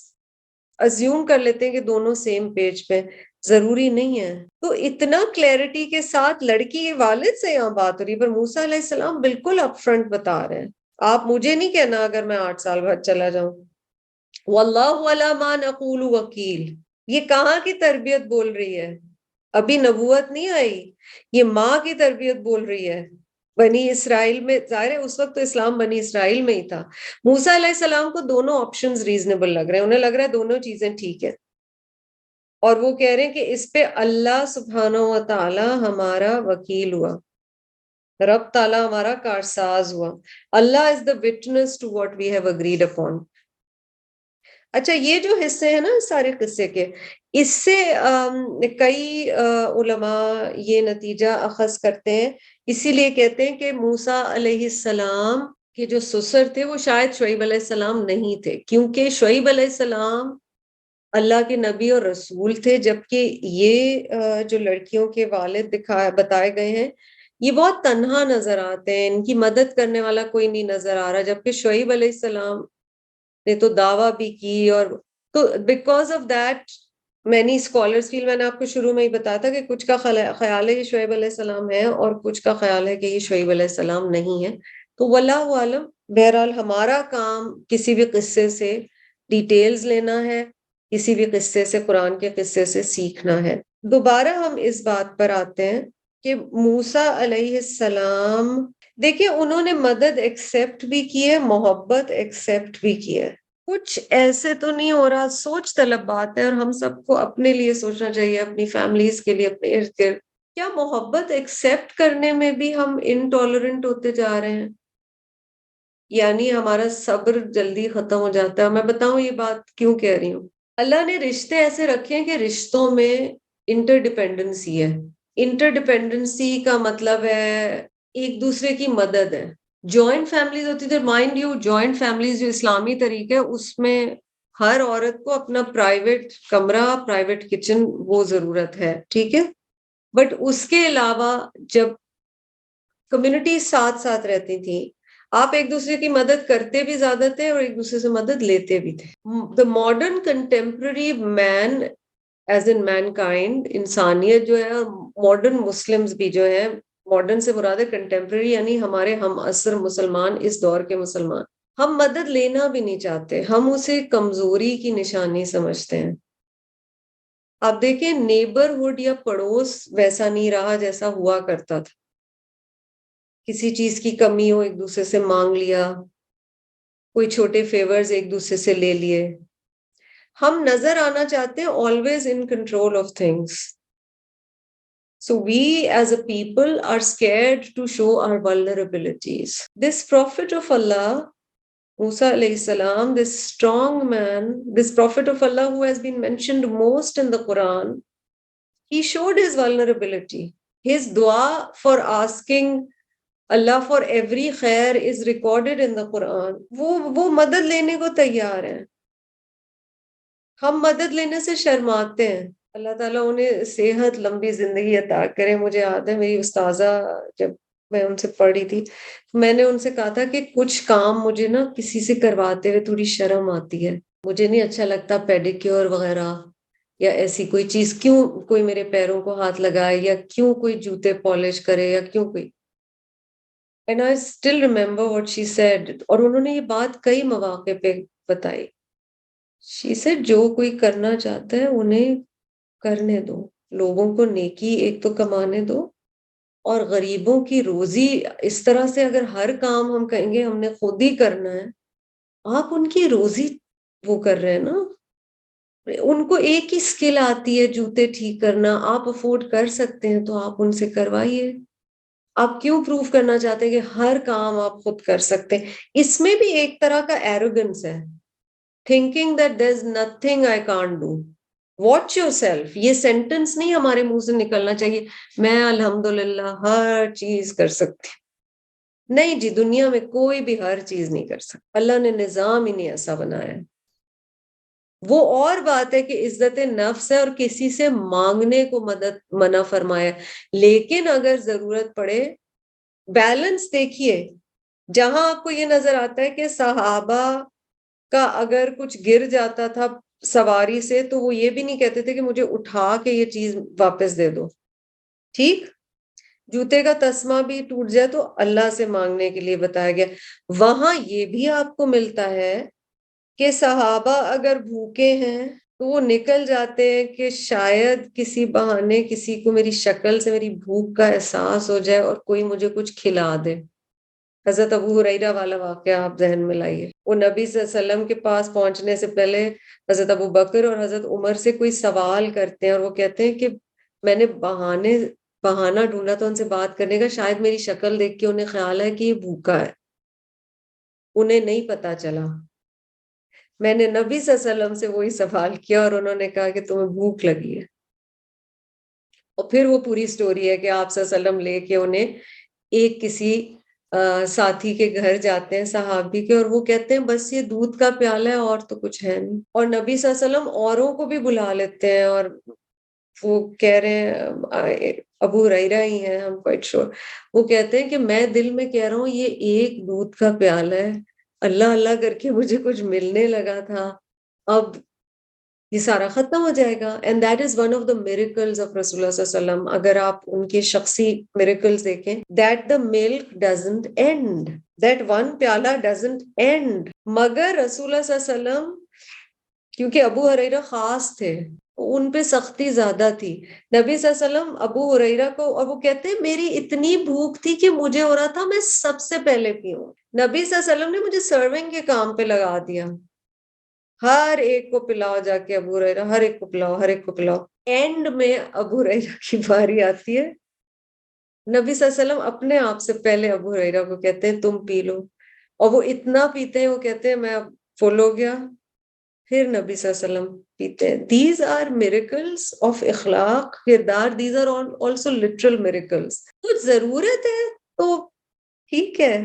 ازیوم کر لیتے ہیں کہ دونوں سیم پیج پہ، ضروری نہیں ہے۔ تو اتنا کلیئرٹی کے ساتھ لڑکی کے والد سے یہاں بات ہو رہی ہے، پر موسیٰ علیہ السلام بالکل اپ فرنٹ بتا رہے ہیں، آپ مجھے نہیں کہنا اگر میں 8 سال بعد چلا جاؤں۔ واللہ علی ما نقول وکیل، یہ کہاں کی تربیت بول رہی ہے؟ ابھی نبوت نہیں آئی، یہ ماں کی تربیت بول رہی ہے۔ بنی اسرائیل میں، ظاہر ہے اس وقت تو اسلام بنی اسرائیل میں ہی تھا، موسیٰ علیہ السلام کو دونوں آپشنز ریزنیبل لگ رہے ہیں، انہیں لگ رہا ہے دونوں چیزیں ٹھیک ہے، اور وہ کہہ رہے ہیں کہ اس پہ اللہ سبحانہ و تعالی ہمارا وکیل ہوا، رب تعالیٰ ہمارا کارساز ہوا، اللہ از the witness to what we have agreed upon۔ اچھا، یہ جو حصے ہیں نا سارے قصے کے، اس سے کئی علماء یہ نتیجہ اخذ کرتے ہیں، اسی لیے کہتے ہیں کہ موسیٰ علیہ السلام کے جو سسر تھے وہ شاید شعیب علیہ السلام نہیں تھے، کیونکہ شعیب علیہ السلام اللہ کے نبی اور رسول تھے، جبکہ یہ جو لڑکیوں کے والد بتائے گئے ہیں یہ بہت تنہا نظر آتے ہیں، ان کی مدد کرنے والا کوئی نہیں نظر آ رہا، جبکہ شعیب علیہ السلام نے تو دعویٰ بھی کی، اور تو because of that many scholars feel, میں نے آپ کو شروع میں ہی بتایا تھا کہ کچھ کا خیال ہے یہ شعیب علیہ السلام ہے اور کچھ کا خیال ہے کہ یہ شعیب علیہ السلام نہیں ہے، تو واللہ عالم۔ بہرحال ہمارا کام کسی بھی قصے سے ڈیٹیلز لینا ہے، کسی بھی قصے سے، قرآن کے قصے سے سیکھنا ہے۔ دوبارہ ہم اس بات پر آتے ہیں کہ موسیٰ علیہ السلام، دیکھیں انہوں نے مدد ایکسیپٹ بھی کی ہے، محبت ایکسیپٹ بھی کی ہے، کچھ ایسے تو نہیں ہو رہا، سوچ طلب بات ہے، اور ہم سب کو اپنے لیے سوچنا چاہیے، اپنی فیملیز کے لیے، اپنے ارد گرد، کیا محبت ایکسیپٹ کرنے میں بھی ہم انٹالرنٹ ہوتے جا رہے ہیں؟ یعنی ہمارا صبر جلدی ختم ہو جاتا ہے۔ میں بتاؤں یہ بات کیوں کہہ رہی ہوں؟ اللہ نے رشتے ایسے رکھے ہیں کہ رشتوں میں انٹر ڈیپینڈنسی ہے۔ انٹر ڈیپینڈنسی کا مطلب ہے ایک دوسرے کی مدد ہے۔ جوائنٹ فیملیز ہوتی تھی، مائنڈ یو جوائنٹ فیملیز جو اسلامی طریقے ہے اس میں ہر عورت کو اپنا پرائیویٹ کمرہ، پرائیویٹ کچن وہ ضرورت ہے، ٹھیک ہے، بٹ اس کے علاوہ جب کمیونٹی ساتھ ساتھ رہتی تھی آپ ایک دوسرے کی مدد کرتے بھی زیادہ تھے اور ایک دوسرے سے مدد لیتے بھی تھے۔ The modern contemporary man as in mankind, انسانیت جو ہے، اور ماڈرن مسلمز بھی جو ہے، ماڈرن سے مراد ہے کنٹمپرری، یعنی ہمارے ہم عصر مسلمان، اس دور کے مسلمان، ہم مدد لینا بھی نہیں چاہتے، ہم اسے کمزوری کی نشانی سمجھتے ہیں۔ آپ دیکھیں نیبرہڈ یا پڑوس ویسا نہیں رہا جیسا ہوا کرتا تھا، کسی چیز کی کمی ہو ایک دوسرے سے مانگ لیا، کوئی چھوٹے فیورز ایک دوسرے سے لے لیے، ہم نظر آنا چاہتے ہیں always in control of things. So we as a people are scared to show our vulnerabilities. This prophet of Allah, Musa alayhi salam, this strong man, this prophet of Allah who has been mentioned most in the Quran, he showed his vulnerability. His dua for asking Allah for every khair is recorded in the Quran. وہ مدد لینے کو تیار ہیں، ہم مدد لینے سے شرماتے ہیں۔ اللہ تعالیٰ انہیں صحت، لمبی زندگی عطا کرے۔ مجھے یاد ہے میری استاذہ، جب میں ان سے پڑھی تھی، میں نے ان سے کہا تھا کہ کچھ کام مجھے نا کسی سے کرواتے ہوئے تھوڑی شرم آتی ہے، مجھے نہیں اچھا لگتا پیڈیکیور وغیرہ یا ایسی کوئی چیز، کیوں کوئی میرے پیروں کو ہاتھ لگائے، یا کیوں کوئی جوتے پالش کرے، یا کیوں کوئی، and I still remember what she said، اور انہوں نے یہ بات کئی مواقع پہ بتائی۔ she said جو کوئی کرنا چاہتا ہے انہیں کرنے دو، لوگوں کو نیکی ایک تو کمانے دو، اور غریبوں کی روزی اس طرح سے، اگر ہر کام ہم کہیں گے ہم نے خود ہی کرنا ہے، آپ ان کی روزی وہ کر رہے ہیں نا، ان کو ایک ہی سکل آتی ہے جوتے ٹھیک کرنا، آپ افورڈ کر سکتے ہیں تو آپ ان سے کروائیے۔ آپ کیوں پروف کرنا چاہتے ہیں کہ ہر کام آپ خود کر سکتے ہیں؟ اس میں بھی ایک طرح کا ایروگنس ہے، thinking that there's nothing I can't do. Watch yourself. یہ سینٹنس نہیں ہمارے منہ سے نکلنا چاہیے میں الحمدللہ ہر چیز کر سکتی ہوں۔ نہیں جی، دنیا میں کوئی بھی ہر چیز نہیں کر سکتا، اللہ نے نظام ہی نہیں ایسا بنایا ہے۔ وہ اور بات ہے کہ عزت نفس ہے اور کسی سے مانگنے کو مدد منع فرمایا، لیکن اگر ضرورت پڑے، بیلنس دیکھیے، جہاں آپ کو یہ نظر آتا ہے کہ صحابہ کا اگر کچھ گر جاتا تھا سواری سے تو وہ یہ بھی نہیں کہتے تھے کہ مجھے اٹھا کے یہ چیز واپس دے دو، ٹھیک، جوتے کا تسمہ بھی ٹوٹ جائے تو اللہ سے مانگنے کے لیے بتایا گیا۔ وہاں یہ بھی آپ کو ملتا ہے کہ صحابہ اگر بھوکے ہیں تو وہ نکل جاتے ہیں کہ شاید کسی بہانے کسی کو میری شکل سے میری بھوک کا احساس ہو جائے اور کوئی مجھے کچھ کھلا دے۔ حضرت ابو ہریرہ والا واقعہ آپ ذہن میں لائیے، وہ نبی صلی اللہ علیہ وسلم کے پاس پہنچنے سے پہلے حضرت ابو بکر اور حضرت عمر سے کوئی سوال کرتے ہیں، اور وہ کہتے ہیں کہ میں نے بہانہ ڈھونڈا تھا ان سے بات کرنے کا، شاید میری شکل دیکھ کے انہیں خیال ہے کہ یہ بھوکا ہے، انہیں نہیں پتا چلا۔ میں نے نبی صلی اللہ علیہ وسلم سے وہی سوال کیا اور انہوں نے کہا کہ تمہیں بھوک لگی ہے، اور پھر وہ پوری سٹوری ہے کہ آپ صلی اللہ علیہ وسلم لے کے انہیں ایک کسی ساتھی کے گھر جاتے ہیں صحابی کے، اور وہ کہتے ہیں بس یہ دودھ کا پیالہ ہے اور تو کچھ ہے نہیں، اور نبی صلی اللہ علیہ وسلم اوروں کو بھی بلا لیتے ہیں، اور وہ کہہ رہے ہیں ابو ہریرہ ہی ہیں، ہم کوائٹ شور، وہ کہتے ہیں کہ میں دل میں کہہ رہا ہوں یہ ایک دودھ کا پیالہ ہے، اللہ اللہ کر کے مجھے کچھ ملنے لگا تھا، اب یہ سارا ختم ہو جائے گا. And that is one of the miracles of رسول اللہ صلی اللہ علیہ وسلم. اگر آپ ان کے شخصی میریکلز دیکھیں، that the milk doesn't end, that one پیالہ ڈزنٹ اینڈ، مگر رسول اللہ صلی اللہ علیہ وسلم کیونکہ ابو ہریرہ خاص تھے، ان پہ سختی زیادہ تھی. نبی صلی اللہ علیہ وسلم ابو ہریرہ کو، اور وہ کہتے ہیں میری اتنی بھوک تھی کہ مجھے ہو رہا تھا میں سب سے پہلے پیوں، نبی صلی اللہ علیہ وسلم نے مجھے سرونگ کے کام پہ لگا دیا، ہر ایک کو پلاؤ، جا کے ابو ہریرہ ہر ایک کو پلاؤ، ہر ایک کو پلاؤ. اینڈ میں ابو ہریرہ کی باری آتی ہے، نبی صلی اللہ علیہ وسلم اپنے آپ سے پہلے ابو ہریرہ کو کہتے ہیں تم پی لو، اور وہ اتنا پیتے ہیں، وہ کہتے ہیں میں اب فل ہو گیا، پھر نبی صلی اللہ علیہ وسلم پیتے ہیں. دیز آر میریکلس آف اخلاق کردار، these are also literal miracles. کچھ ضرورت ہے تو ٹھیک ہے،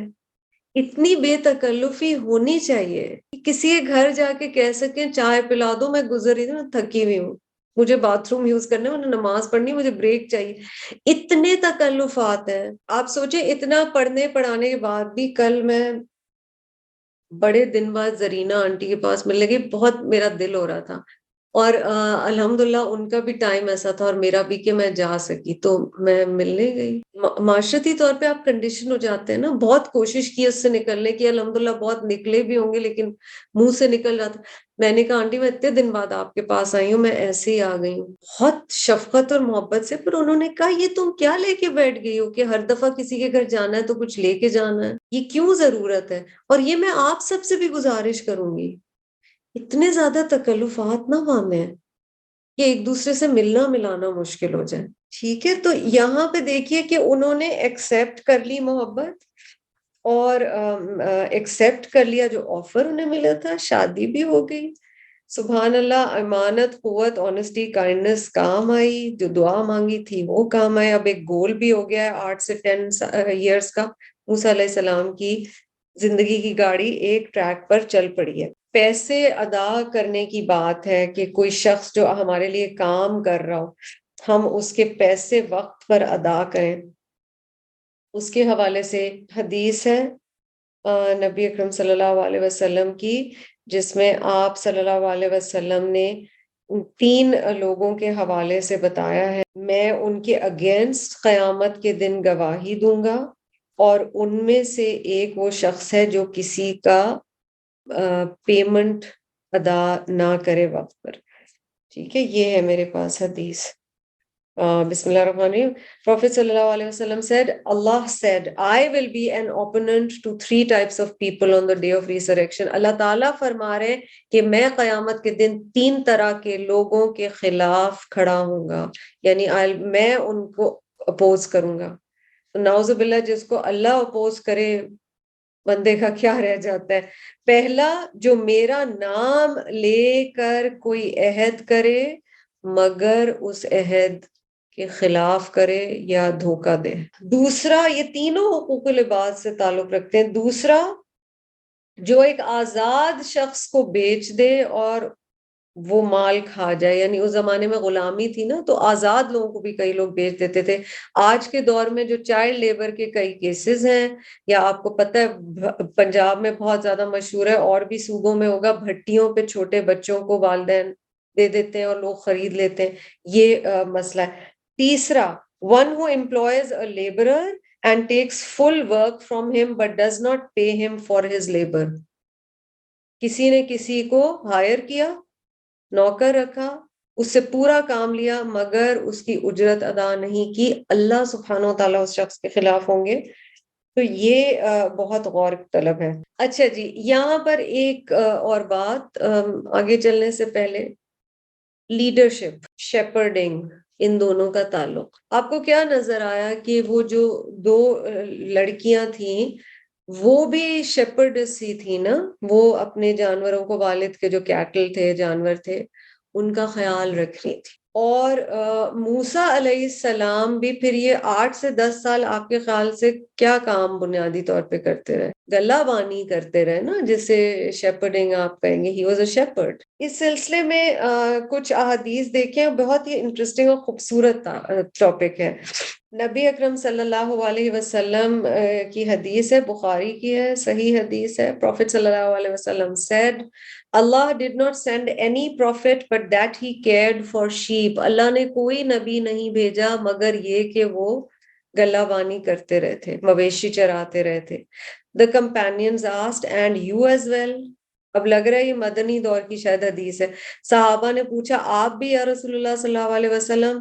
اتنی بے تکلفی ہونی چاہیے کہ کسی کے گھر جا کے کہہ سکیں چائے پلا دو، میں گزر رہی ہوں، تھکی ہوئی ہوں، مجھے باتھ روم یوز کرنا ہے، مجھے نماز پڑھنی، مجھے بریک چاہیے. اتنے تکلفات ہیں. آپ سوچیں اتنا پڑھنے پڑھانے کے بعد بھی، کل میں بڑے دن بعد زرینہ آنٹی کے پاس ملنے گئی، بہت میرا دل ہو رہا تھا، اور الحمدللہ ان کا بھی ٹائم ایسا تھا اور میرا بھی کہ میں جا سکی، تو میں ملنے گئی. معاشرتی طور پہ آپ کنڈیشن ہو جاتے ہیں نا، بہت کوشش کی اس سے نکلنے کی، الحمدللہ بہت نکلے بھی ہوں گے لیکن منہ سے نکل جاتا. میں نے کہا آنٹی میں اتنے دن بعد آپ کے پاس آئی ہوں، میں ایسے ہی آ گئی ہوں، بہت شفقت اور محبت سے. پھر انہوں نے کہا یہ تم کیا لے کے بیٹھ گئی ہو کہ ہر دفعہ کسی کے گھر جانا ہے تو کچھ لے کے جانا ہے، یہ کیوں ضرورت ہے؟ اور یہ میں آپ سب سے بھی گزارش کروں گی، اتنے زیادہ تکلفات نہ مانیں کہ ایک دوسرے سے ملنا ملانا مشکل ہو جائے. ٹھیک ہے، تو یہاں پہ دیکھیے کہ انہوں نے ایکسیپٹ کر لی محبت، اور ایکسیپٹ کر لیا جو آفر انہیں ملا تھا، شادی بھی ہو گئی. سبحان اللہ، امانت، قوت، آنےسٹی، کائنڈنس کام آئی، جو دعا مانگی تھی وہ کام آئے. اب ایک گول بھی ہو گیا ہے 8 سے 10 ایئرس کا. موسیٰ علیہ السلام کی زندگی کی گاڑی ایک ٹریک پر چل پڑی ہے. پیسے ادا کرنے کی بات ہے کہ کوئی شخص جو ہمارے لیے کام کر رہا ہو، ہم اس کے پیسے وقت پر ادا کریں. اس کے حوالے سے حدیث ہے نبی اکرم صلی اللہ علیہ وسلم کی، جس میں آپ صلی اللہ علیہ وسلم نے 3 لوگوں کے حوالے سے بتایا ہے، میں ان کے اگینسٹ قیامت کے دن گواہی دوں گا، اور ان میں سے ایک وہ شخص ہے جو کسی کا پیمنٹ ادا نہ کرے وقت پر. ٹھیک ہے، یہ ہے میرے پاس حدیث. بسم اللہ الرحمن الرحیم. Prophet sallallahu alaihi wasallam said, Allah said, I will be an opponent to 3 types of people on the day of resurrection. اللہ تعالیٰ فرما رہے کہ میں قیامت کے دن 3 طرح کے لوگوں کے خلاف کھڑا ہوں گا، یعنی میں ان کو اپوز کروں گا. نعوذ باللہ، جس کو اللہ اپوز کرے بندے کا کیا رہ جاتا ہے. پہلا، جو میرا نام لے کر کوئی عہد کرے مگر اس عہد کے خلاف کرے یا دھوکہ دے. دوسرا، یہ تینوں حقوق العباد سے تعلق رکھتے ہیں. دوسرا، جو ایک آزاد شخص کو بیچ دے اور وہ مال کھا جائے، یعنی اس زمانے میں غلامی تھی نا، تو آزاد لوگوں کو بھی کئی لوگ بیچ دیتے تھے. آج کے دور میں جو چائلڈ لیبر کے کئی کیسز ہیں، یا آپ کو پتہ ہے پنجاب میں بہت زیادہ مشہور ہے، اور بھی صوبوں میں ہوگا، بھٹیوں پہ چھوٹے بچوں کو والدین دے دیتے ہیں اور لوگ خرید لیتے ہیں، یہ مسئلہ ہے. تیسرا، one who employs a laborer and takes full work from him but does not pay him for his labor. کسی نے کسی کو ہائر کیا، نوکر رکھا، اس سے پورا کام لیا مگر اس کی اجرت ادا نہیں کی، اللہ سبحانہ و تعالیٰ اس شخص کے خلاف ہوں گے. تو یہ بہت غور طلب ہے. اچھا جی، یہاں پر ایک اور بات آگے چلنے سے پہلے، لیڈرشپ، شیپرڈنگ، ان دونوں کا تعلق آپ کو کیا نظر آیا کہ وہ جو 2 لڑکیاں تھیں وہ بھی شیپرڈس ہی تھی نا، وہ اپنے جانوروں کو، والد کے جو کیٹل تھے، جانور تھے، ان کا خیال رکھ رہی تھی. اور موسیٰ علیہ السلام بھی پھر یہ 8 سے 10 سال آپ کے خیال سے کیا کام بنیادی طور پہ کرتے رہے؟ گلہ بانی کرتے رہے نا، جسے شیپرڈنگ آپ کہیں گے. He was a shepherd. اس سلسلے میں کچھ احادیث دیکھیں، بہت ہی انٹرسٹنگ اور خوبصورت ٹاپک ہے. نبی اکرم صلی اللہ علیہ وسلم کی حدیث ہے، بخاری کی ہے، صحیح حدیث ہے. Prophet صلی اللہ علیہ وسلم said, Allah did not send any prophet but that he cared for sheep. اللہ نے کوئی نبی نہیں بھیجا مگر یہ کہ وہ گلہ بانی کرتے رہے تھے، مویشی چراتے رہے تھے. The companions asked, and you as well? اب لگ رہا ہے یہ مدنی دور کی شاید حدیث ہے. صحابہ نے پوچھا آپ بھی یا رسول اللہ صلی اللہ علیہ وسلم؟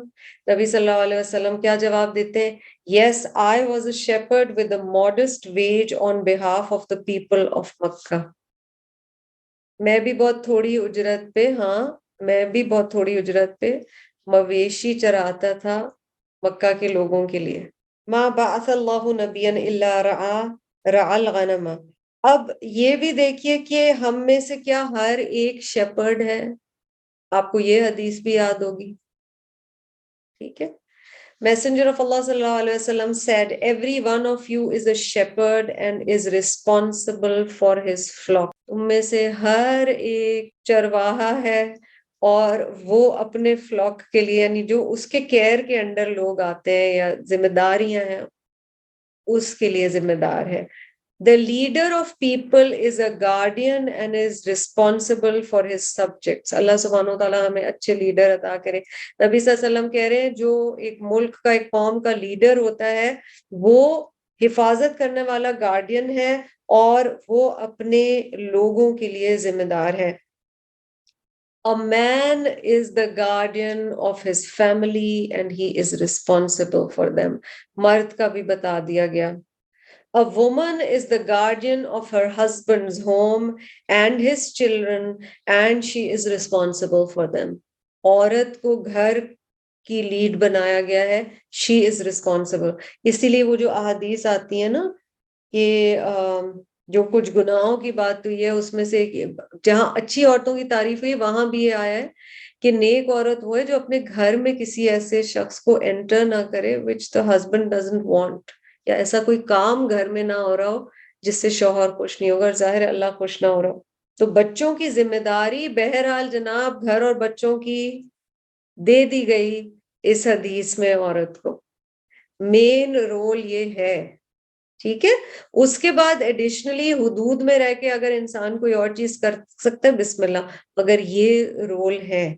نبی صلی اللہ علیہ وسلم کیا جواب دیتے ہیں؟ Yes, I was a shepherd with a modest wage on behalf of the people of Makkah. میں بھی بہت تھوڑی اجرت پہ، میں بھی بہت تھوڑی اجرت پہ مویشی چراتا تھا مکہ کے لوگوں کے لیے. ما بعث اللہ نبیا الا رعى الغنم. اب یہ بھی دیکھیے کہ ہم میں سے کیا ہر ایک شیپرڈ ہے؟ آپ کو یہ حدیث بھی یاد ہوگی، ٹھیک ہے. Messenger of Allah sallallahu alaihi wasallam said, every one of you is a shepherd and is responsible for his flock. تم میں سے ہر ایک چرواہا ہے اور وہ اپنے فلاک کے لیے، یعنی جو اس کے کیئر کے انڈر لوگ آتے ہیں یا ذمہ داریاں ہیں، اس کے لیے ذمہ دار ہے. The leader of people is a guardian and is responsible for his subjects. اللہ سبحانہ وتعالیٰ ہمیں اچھے لیڈر عطا کرے. نبی صلی اللہ علیہ وسلم کہہ رہے ہیں جو ایک ملک کا، ایک قوم کا لیڈر ہوتا ہے وہ حفاظت کرنے والا گارڈین ہے اور وہ اپنے لوگوں کے لیے ذمہ دار ہے. A man is the guardian of his family and he is responsible for them. مرد کا بھی بتا دیا گیا. A woman is the guardian of her husband's home and his children and she is responsible for them. عورت کو گھر کی لیڈ بنایا گیا ہے. She is responsible. اسی لیے وہ جو احادیث آتی ہیں نا کہ جو کچھ گناہوں کی بات ہوئی ہے اس میں سے جہاں اچھی عورتوں کی تعریف ہوئی وہاں بھی یہ آیا ہے کہ نیک عورت وہ ہے جو اپنے گھر میں کسی ایسے شخص کو انٹر نہ کرے which the husband doesn't want, یا ایسا کوئی کام گھر میں نہ ہو رہا ہو جس سے شوہر خوش نہیں ہوگا، ظاہر اللہ خوش نہ ہو رہا ہو. تو بچوں کی ذمہ داری بہرحال جناب گھر اور بچوں کی دے دی گئی اس حدیث میں عورت کو. مین رول یہ ہے، ٹھیک ہے. اس کے بعد ایڈیشنلی حدود میں رہ کے اگر انسان کوئی اور چیز کر سکتا ہے بسم اللہ، مگر یہ رول ہے.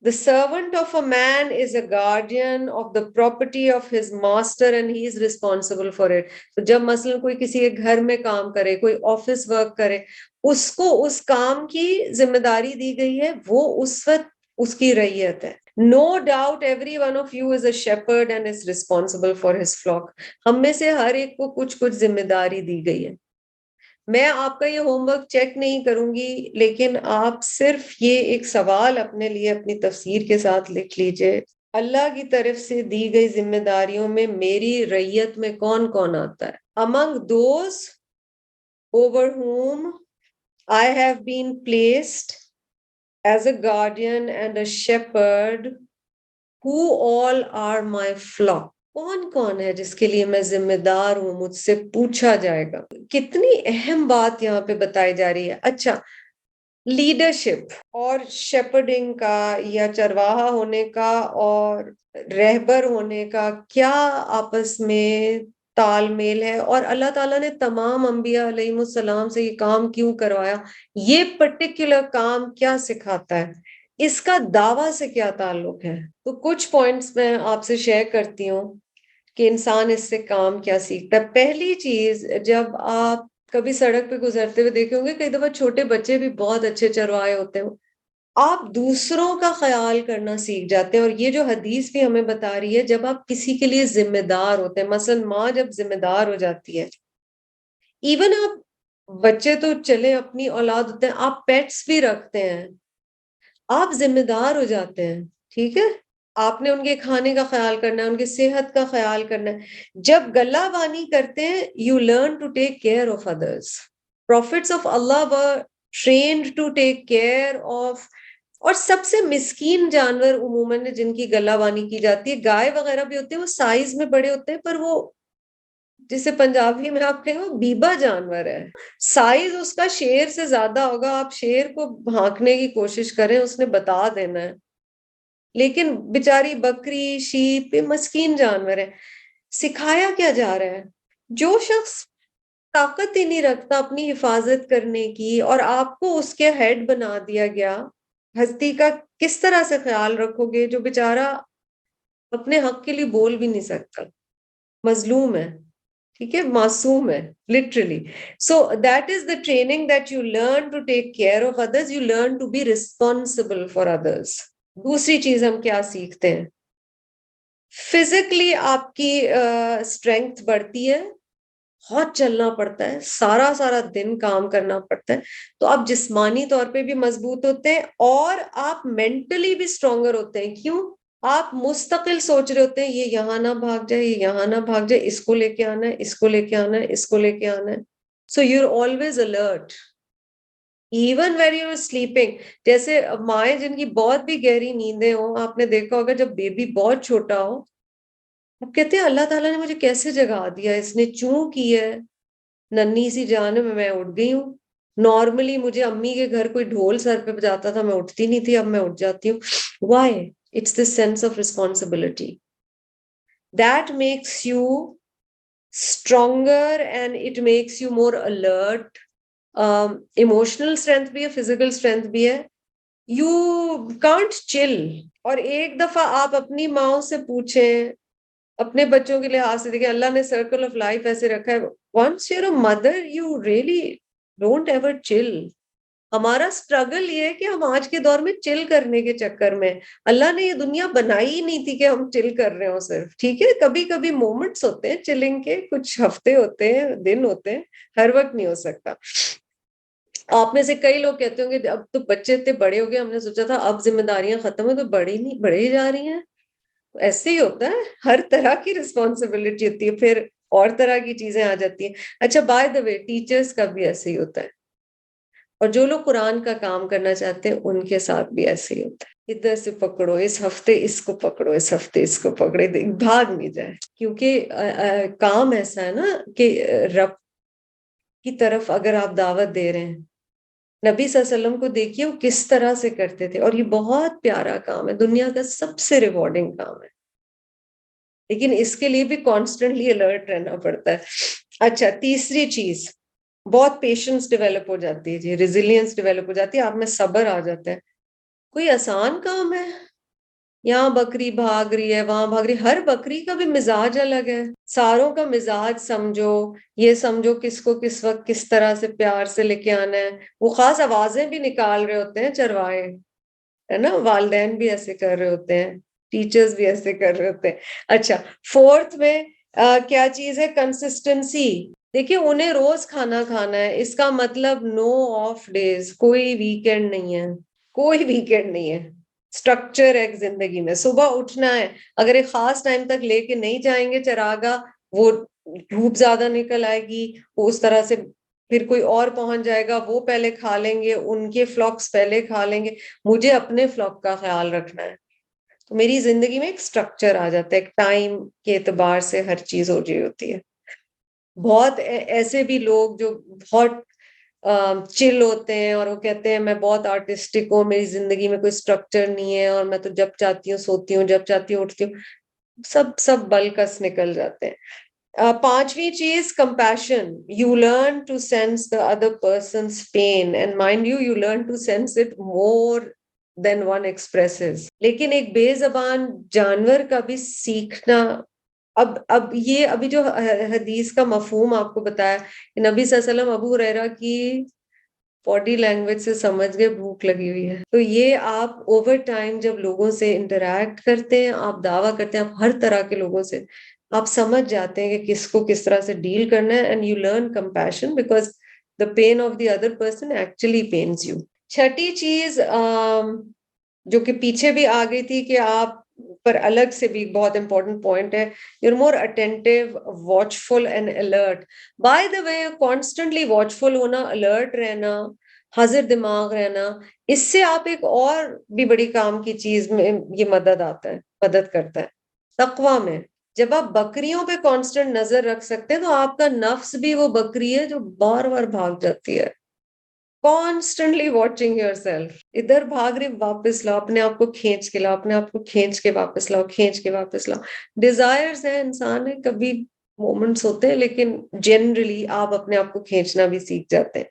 The servant of a man is a guardian of the property of his master and he is responsible for it. تو جب مثلا کوئی کسی کے گھر میں کام کرے، کوئی آفس ورک کرے، اس کو اس کام کی ذمہ داری دی گئی ہے، وہ اس وقت اس کی رعیت ہے. No doubt every one of you is a shepherd and is responsible for his flock. ہم میں سے ہر ایک کو کچھ کچھ ذمہ داری دی گئی ہے. میں آپ کا یہ ہوم ورک چیک نہیں کروں گی، لیکن آپ صرف یہ ایک سوال اپنے لیے اپنی تفسیر کے ساتھ لکھ لیجئے، اللہ کی طرف سے دی گئی ذمہ داریوں میں میری رعیت میں کون کون آتا ہے؟ Among those over whom I have been placed as a guardian and a shepherd, who all are my flock. کون کون ہے جس کے لیے میں ذمہ دار ہوں، مجھ سے پوچھا جائے گا. کتنی اہم بات یہاں پہ بتائی جا رہی ہے. اچھا، لیڈرشپ اور شیپرڈنگ کا یا چرواہا ہونے کا اور رہبر ہونے کا کیا آپس میں تال میل ہے، اور اللہ تعالیٰ نے تمام انبیاء علیہ السلام سے یہ کام کیوں کروایا، یہ پرٹیکولر کام کیا سکھاتا ہے، اس کا دعویٰ سے کیا تعلق ہے. تو کچھ پوائنٹس میں آپ سے شیئر کرتی ہوں کہ انسان اس سے کام کیا سیکھتا ہے. پہلی چیز، جب آپ کبھی سڑک پہ گزرتے ہوئے دیکھے ہوں گے کئی دفعہ چھوٹے بچے بھی بہت اچھے چروائے ہوتے ہیں، آپ دوسروں کا خیال کرنا سیکھ جاتے ہیں. اور یہ جو حدیث بھی ہمیں بتا رہی ہے، جب آپ کسی کے لیے ذمہ دار ہوتے ہیں، مثلا ماں جب ذمہ دار ہو جاتی ہے، ایون آپ بچے تو چلے اپنی اولاد ہوتے ہیں، آپ پیٹس بھی رکھتے ہیں، آپ ذمہ دار ہو جاتے ہیں، ٹھیک ہے. آپ نے ان کے کھانے کا خیال کرنا ہے، ان کی صحت کا خیال کرنا ہے. جب گلہ بانی کرتے ہیں you learn to take care of others. Prophets of Allah were trained to take care of اور سب سے مسکین جانور عموماً جن کی گلہ بانی کی جاتی ہے، گائے وغیرہ بھی ہوتے ہیں، وہ سائز میں بڑے ہوتے ہیں، پر وہ جسے پنجابی میں آپ کہیں وہ بیبا جانور ہے، سائز اس کا شیر سے زیادہ ہوگا، آپ شیر کو بھانکنے کی کوشش کریں اس نے بتا دینا ہے، لیکن بیچاری بکری شیپ یہ مسکین جانور ہے۔ سکھایا کیا جا رہا ہے؟ جو شخص طاقت ہی نہیں رکھتا اپنی حفاظت کرنے کی اور آپ کو اس کے ہیڈ بنا دیا گیا، ہستی کا کس طرح سے خیال رکھو گے جو بیچارہ اپنے حق کے لیے بول بھی نہیں سکتا، مظلوم ہے، ٹھیک ہے، معصوم ہے literally. So that is the training that you learn to take care of others, you learn to be responsible for others. دوسری چیز ہم کیا سیکھتے ہیں؟ فزیکلی آپ کی اسٹرینتھ بڑھتی ہے، بہت چلنا پڑتا ہے، سارا سارا دن کام کرنا پڑتا ہے، تو آپ جسمانی طور پہ بھی مضبوط ہوتے ہیں اور آپ مینٹلی بھی اسٹرانگر ہوتے ہیں. کیوں؟ آپ مستقل سوچ رہے ہوتے ہیں یہ یہاں نہ بھاگ جائے، یہ یہاں نہ بھاگ جائے، اس کو لے کے آنا ہے، اس کو لے کے آنا ہے، اس کو لے کے آنا ہے. So you are always alert even very you sleeping. جیسے مائیں جن کی بہت بھی گہری نیندیں ہوں، آپ نے دیکھا ہوگا جب بیبی بہت چھوٹا ہو، اب کہتے ہیں اللہ تعالیٰ نے مجھے کیسے جگا دیا، اس نے چوں کی ہے، ننھی سی جان میں اٹھ گئی ہوں. نارملی مجھے امی کے گھر کوئی ڈھول سر پہ بجاتا تھا، میں اٹھتی نہیں تھی، اب میں اٹھ جاتی ہوں. Why? It's this sense of responsibility that makes you stronger and it makes you more alert. Emotional strength بھی ہے، فزیکل اسٹرینتھ بھی ہے. یو کانٹ چل. اور ایک دفعہ آپ اپنی ماؤں سے پوچھیں، اپنے بچوں کے لحاظ سے دیکھیں، اللہ نے سرکل آف لائف ایسے رکھا ہے، once you're a mother you really don't ever chill. ہمارا اسٹرگل یہ ہے کہ ہم آج کے دور میں چل کرنے کے چکر میں، اللہ نے یہ دنیا بنائی ہی نہیں تھی کہ ہم چل کر رہے ہوں صرف، ٹھیک ہے، کبھی کبھی مومنٹس ہوتے ہیں چلنگ کے، کچھ ہفتے ہوتے ہیں، دن ہوتے ہیں، ہر وقت نہیں ہو سکتا. آپ میں سے کئی لوگ کہتے ہوں گے اب تو بچے اتنے بڑے ہو گئے، ہم نے سوچا تھا اب ذمہ داریاں ختم ہیں، تو بڑے ہی جا رہی ہیں. ایسے ہی ہوتا ہے، ہر طرح کی رسپانسبلٹی ہوتی ہے، پھر اور طرح کی چیزیں آ جاتی ہیں. اچھا بائی دا وے ٹیچرز کا بھی ایسے ہی ہوتا ہے، اور جو لوگ قرآن کا کام کرنا چاہتے ہیں ان کے ساتھ بھی ایسے ہی ہوتا ہے. ادھر سے پکڑو، اس ہفتے اس کو پکڑو، اس ہفتے اس کو پکڑے، بھاگ نہیں جائے. کیونکہ کام ایسا ہے نا کہ رب کی طرف اگر آپ دعوت دے رہے ہیں، نبی صلی اللہ علیہ وسلم کو دیکھیے وہ کس طرح سے کرتے تھے، اور یہ بہت پیارا کام ہے، دنیا کا سب سے ریوارڈنگ کام ہے، لیکن اس کے لیے بھی کانسٹنٹلی الرٹ رہنا پڑتا ہے. اچھا تیسری چیز، بہت پیشنس ڈیولپ ہو جاتی ہے جی، ریزیلینس ڈیولپ ہو جاتی ہے، آپ میں صبر آ جاتا ہے. کوئی آسان کام ہے؟ یہاں بکری بھاگ رہی ہے، وہاں بھاگ رہی ہے، ہر بکری کا بھی مزاج الگ ہے، ساروں کا مزاج سمجھو، یہ سمجھو کس کو کس وقت کس طرح سے پیار سے لے کے آنا ہے. وہ خاص آوازیں بھی نکال رہے ہوتے ہیں چرواہے، ہے نا، والدین بھی ایسے کر رہے ہوتے ہیں، ٹیچرز بھی ایسے کر رہے ہوتے ہیں. اچھا فورتھ میں کیا چیز ہے؟ کنسسٹنسی. دیکھیے انہیں روز کھانا کھانا ہے، اس کا مطلب نو آف ڈیز، کوئی ویکینڈ نہیں ہے، کوئی ویکینڈ نہیں ہے. اسٹرکچر ہے زندگی میں، صبح اٹھنا ہے، اگر ایک خاص ٹائم تک لے کے نہیں جائیں گے چراگاہ، وہ دھوپ زیادہ نکل آئے گی، وہ اس طرح سے پھر کوئی اور پہنچ جائے گا، وہ پہلے کھا لیں گے، ان کے فلاکس پہلے کھا لیں گے. مجھے اپنے فلاک کا خیال رکھنا ہے، تو میری زندگی میں ایک اسٹرکچر آ جاتا ہے، ایک ٹائم کے اعتبار سے ہر چیز ہو رہی ہوتی ہے. بہت ایسے بھی لوگ جو بہت چل ہوتے ہیں اور وہ کہتے ہیں میں بہت آرٹسٹک ہوں، میری زندگی میں کوئی اسٹرکچر نہیں ہے، اور میں تو جب چاہتی ہوں سوتی ہوں، جب چاہتی ہوں اٹھتی ہوں، سب بلکس نکل جاتے ہیں. پانچویں چیز compassion. You learn to sense the other person's pain, and mind you learn to sense it more than one expresses. لیکن ایک بے زبان جانور کا بھی سیکھنا، اب یہ ابھی جو حدیث کا مفہوم آپ کو بتایا، نبی صلی اللہ علیہ وسلم ابو ہریرہ کی باڈی لینگویج سے سمجھ گئے بھوک لگی ہوئی ہے. تو یہ آپ اوور ٹائم جب لوگوں سے انٹریکٹ کرتے ہیں، آپ دعویٰ کرتے ہیں، آپ ہر طرح کے لوگوں سے آپ سمجھ جاتے ہیں کہ کس کو کس طرح سے ڈیل کرنا ہے، and you learn compassion because the pain of the other person actually pains you. چھٹی چیز جو کہ پیچھے بھی آ گئی تھی کہ آپ پر الگ سے بھی بہت امپورٹنٹ پوائنٹ ہے، you're more attentive, watchful and alert. By the way, constantly watchful ہونا، alert رہنا، حاضر دماغ رہنا، اس سے آپ ایک اور بھی بڑی کام کی چیز میں یہ مدد کرتا ہے تقویٰ میں. جب آپ بکریوں پہ کانسٹنٹ نظر رکھ سکتے ہیں تو آپ کا نفس بھی وہ بکری ہے جو بار بار بھاگ جاتی ہے. کانسٹنٹلی واچنگ یور سیلف، ادھر بھاگ رہے واپس لاؤ، اپنے آپ کو کھینچ کے لاؤ، اپنے آپ کو کھینچ کے واپس لاؤ، کھینچ کے واپس لاؤ. ڈیزائرز ہیں، انسان ہے، کبھی مومنٹس ہوتے ہیں لیکن جنرلی آپ اپنے آپ کو کھینچنا بھی سیکھ جاتے ہیں.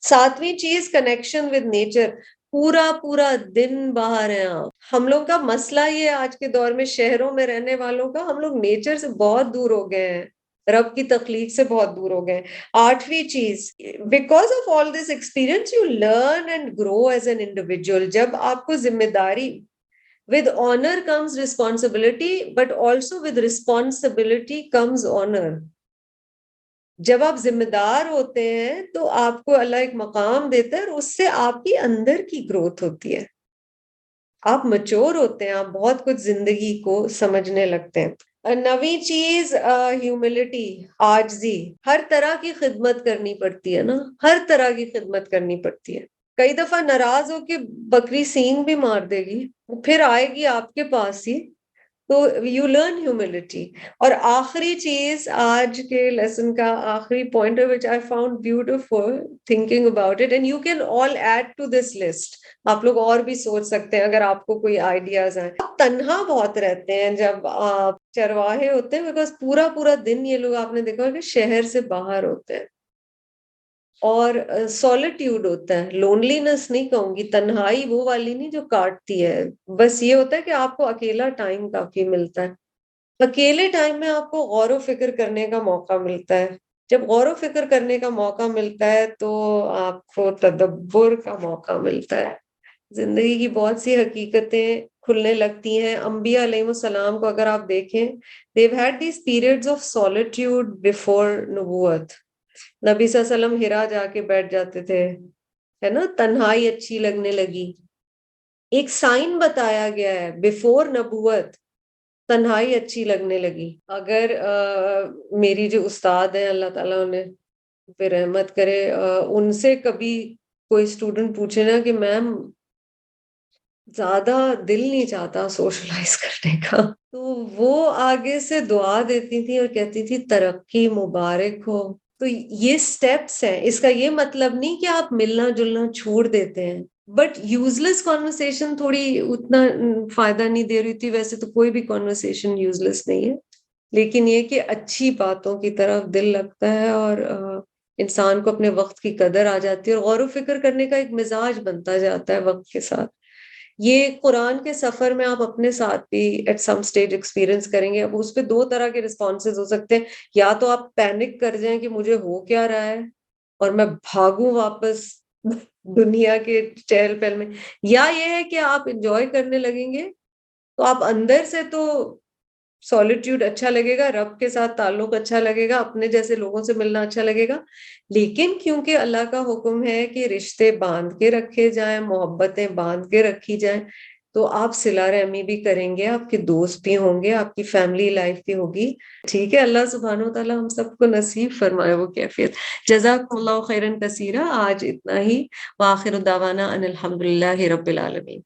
ساتویں چیز کنیکشن ود نیچر. پورا پورا دن باہر ہیں آپ. ہم لوگ کا مسئلہ یہ آج کے دور میں شہروں میں رہنے والوں کا، ہم لوگ نیچر سے بہت دور ہو گئے ہیں، رب کی تخلیق سے بہت دور ہو گئے. آٹھویں چیز، because of all this experience you learn and grow as an individual. جب آپ کو ذمہ داری، with honor comes responsibility but also with responsibility comes honor. جب آپ ذمہ دار ہوتے ہیں تو آپ کو اللہ ایک مقام دیتا ہے اور اس سے آپ کی اندر کی گروتھ ہوتی ہے، آپ مچور ہوتے ہیں، آپ بہت کچھ زندگی کو سمجھنے لگتے ہیں. نویں چیز ہیوملٹی، عاجزی. ہر طرح کی خدمت کرنی پڑتی ہے نا، ہر طرح کی خدمت کرنی پڑتی ہے. کئی دفعہ ناراض ہو کے بکری سینگ بھی مار دے گی، پھر آئے گی آپ کے پاس ہی. تو یو لرن ہیوملٹی. اور آخری چیز، آج کے لیسن کا آخری point which I found beautiful thinking about it and you can all add to this list. آپ لوگ اور بھی سوچ سکتے ہیں اگر آپ کو کوئی آئیڈیاز ہیں. آپ تنہا بہت رہتے ہیں جب آپ چرواہے ہوتے ہیں، بیکاز پورا پورا دن یہ لوگ آپ نے دیکھا کہ شہر سے باہر ہوتے ہیں، اور سولیٹیوڈ ہوتا ہے. لونلینس نہیں کہوں گی، تنہائی وہ والی نہیں جو کاٹتی ہے، بس یہ ہوتا ہے کہ آپ کو اکیلا ٹائم کافی ملتا ہے. اکیلے ٹائم میں آپ کو غور و فکر کرنے کا موقع ملتا ہے. جب غور و فکر کرنے کا موقع ملتا ہے تو آپ کو تدبر کا موقع ملتا ہے. زندگی کی بہت سی حقیقتیں کھلنے لگتی ہیں. انبیاء علیہ السلام کو اگر آپ دیکھیں، they've had these periods of solitude before نبوت. نبی صلی اللہ علیہ وسلم ہرا جا کے بیٹھ جاتے تھے، ہے نا، تنہائی اچھی لگنے لگی. ایک سائن بتایا گیا ہے بیفور نبوت، تنہائی اچھی لگنے لگی. اگر میری جو استاد ہیں، اللہ تعالیٰ انہیں پہ رحمت کرے، ان سے کبھی کوئی اسٹوڈنٹ پوچھے نا کہ میم زیادہ دل نہیں چاہتا سوشلائز کرنے کا، تو وہ آگے سے دعا دیتی تھی اور کہتی تھی ترقی مبارک ہو. تو یہ سٹیپس ہیں. اس کا یہ مطلب نہیں کہ آپ ملنا جلنا چھوڑ دیتے ہیں، بٹ یوزلیس کانورسیشن تھوڑی اتنا فائدہ نہیں دے رہی تھی. ویسے تو کوئی بھی کانورسیشن یوزلیس نہیں ہے، لیکن یہ کہ اچھی باتوں کی طرف دل لگتا ہے اور انسان کو اپنے وقت کی قدر آ جاتی ہے اور غور و فکر کرنے کا ایک مزاج بنتا جاتا ہے وقت کے ساتھ. یہ قرآن کے سفر میں آپ اپنے ساتھ بھی ایٹ سم سٹیج ایکسپیرئنس کریں گے. اب اس پہ دو طرح کے رسپانسز ہو سکتے ہیں، یا تو آپ پینک کر جائیں کہ مجھے ہو کیا رہا ہے اور میں بھاگوں واپس دنیا کے چہل پہل میں، یا یہ ہے کہ آپ انجوائے کرنے لگیں گے. تو آپ اندر سے تو سولیٹیوڈ اچھا لگے گا، رب کے ساتھ تعلق اچھا لگے گا، اپنے جیسے لوگوں سے ملنا اچھا لگے گا. لیکن کیونکہ اللہ کا حکم ہے کہ رشتے باندھ کے رکھے جائیں، محبتیں باندھ کے رکھی جائیں، تو آپ صلہ رحمی بھی کریں گے، آپ کے دوست بھی ہوں گے، آپ کی فیملی لائف بھی ہوگی. ٹھیک ہے، اللہ سبحانہ و تعالیٰ ہم سب کو نصیب فرمائے وہ کیفیت. جزاکم اللہ خیرا کثیرا. آج اتنا ہی. وآخر دعوانا ان الحمد للہ رب العالمین.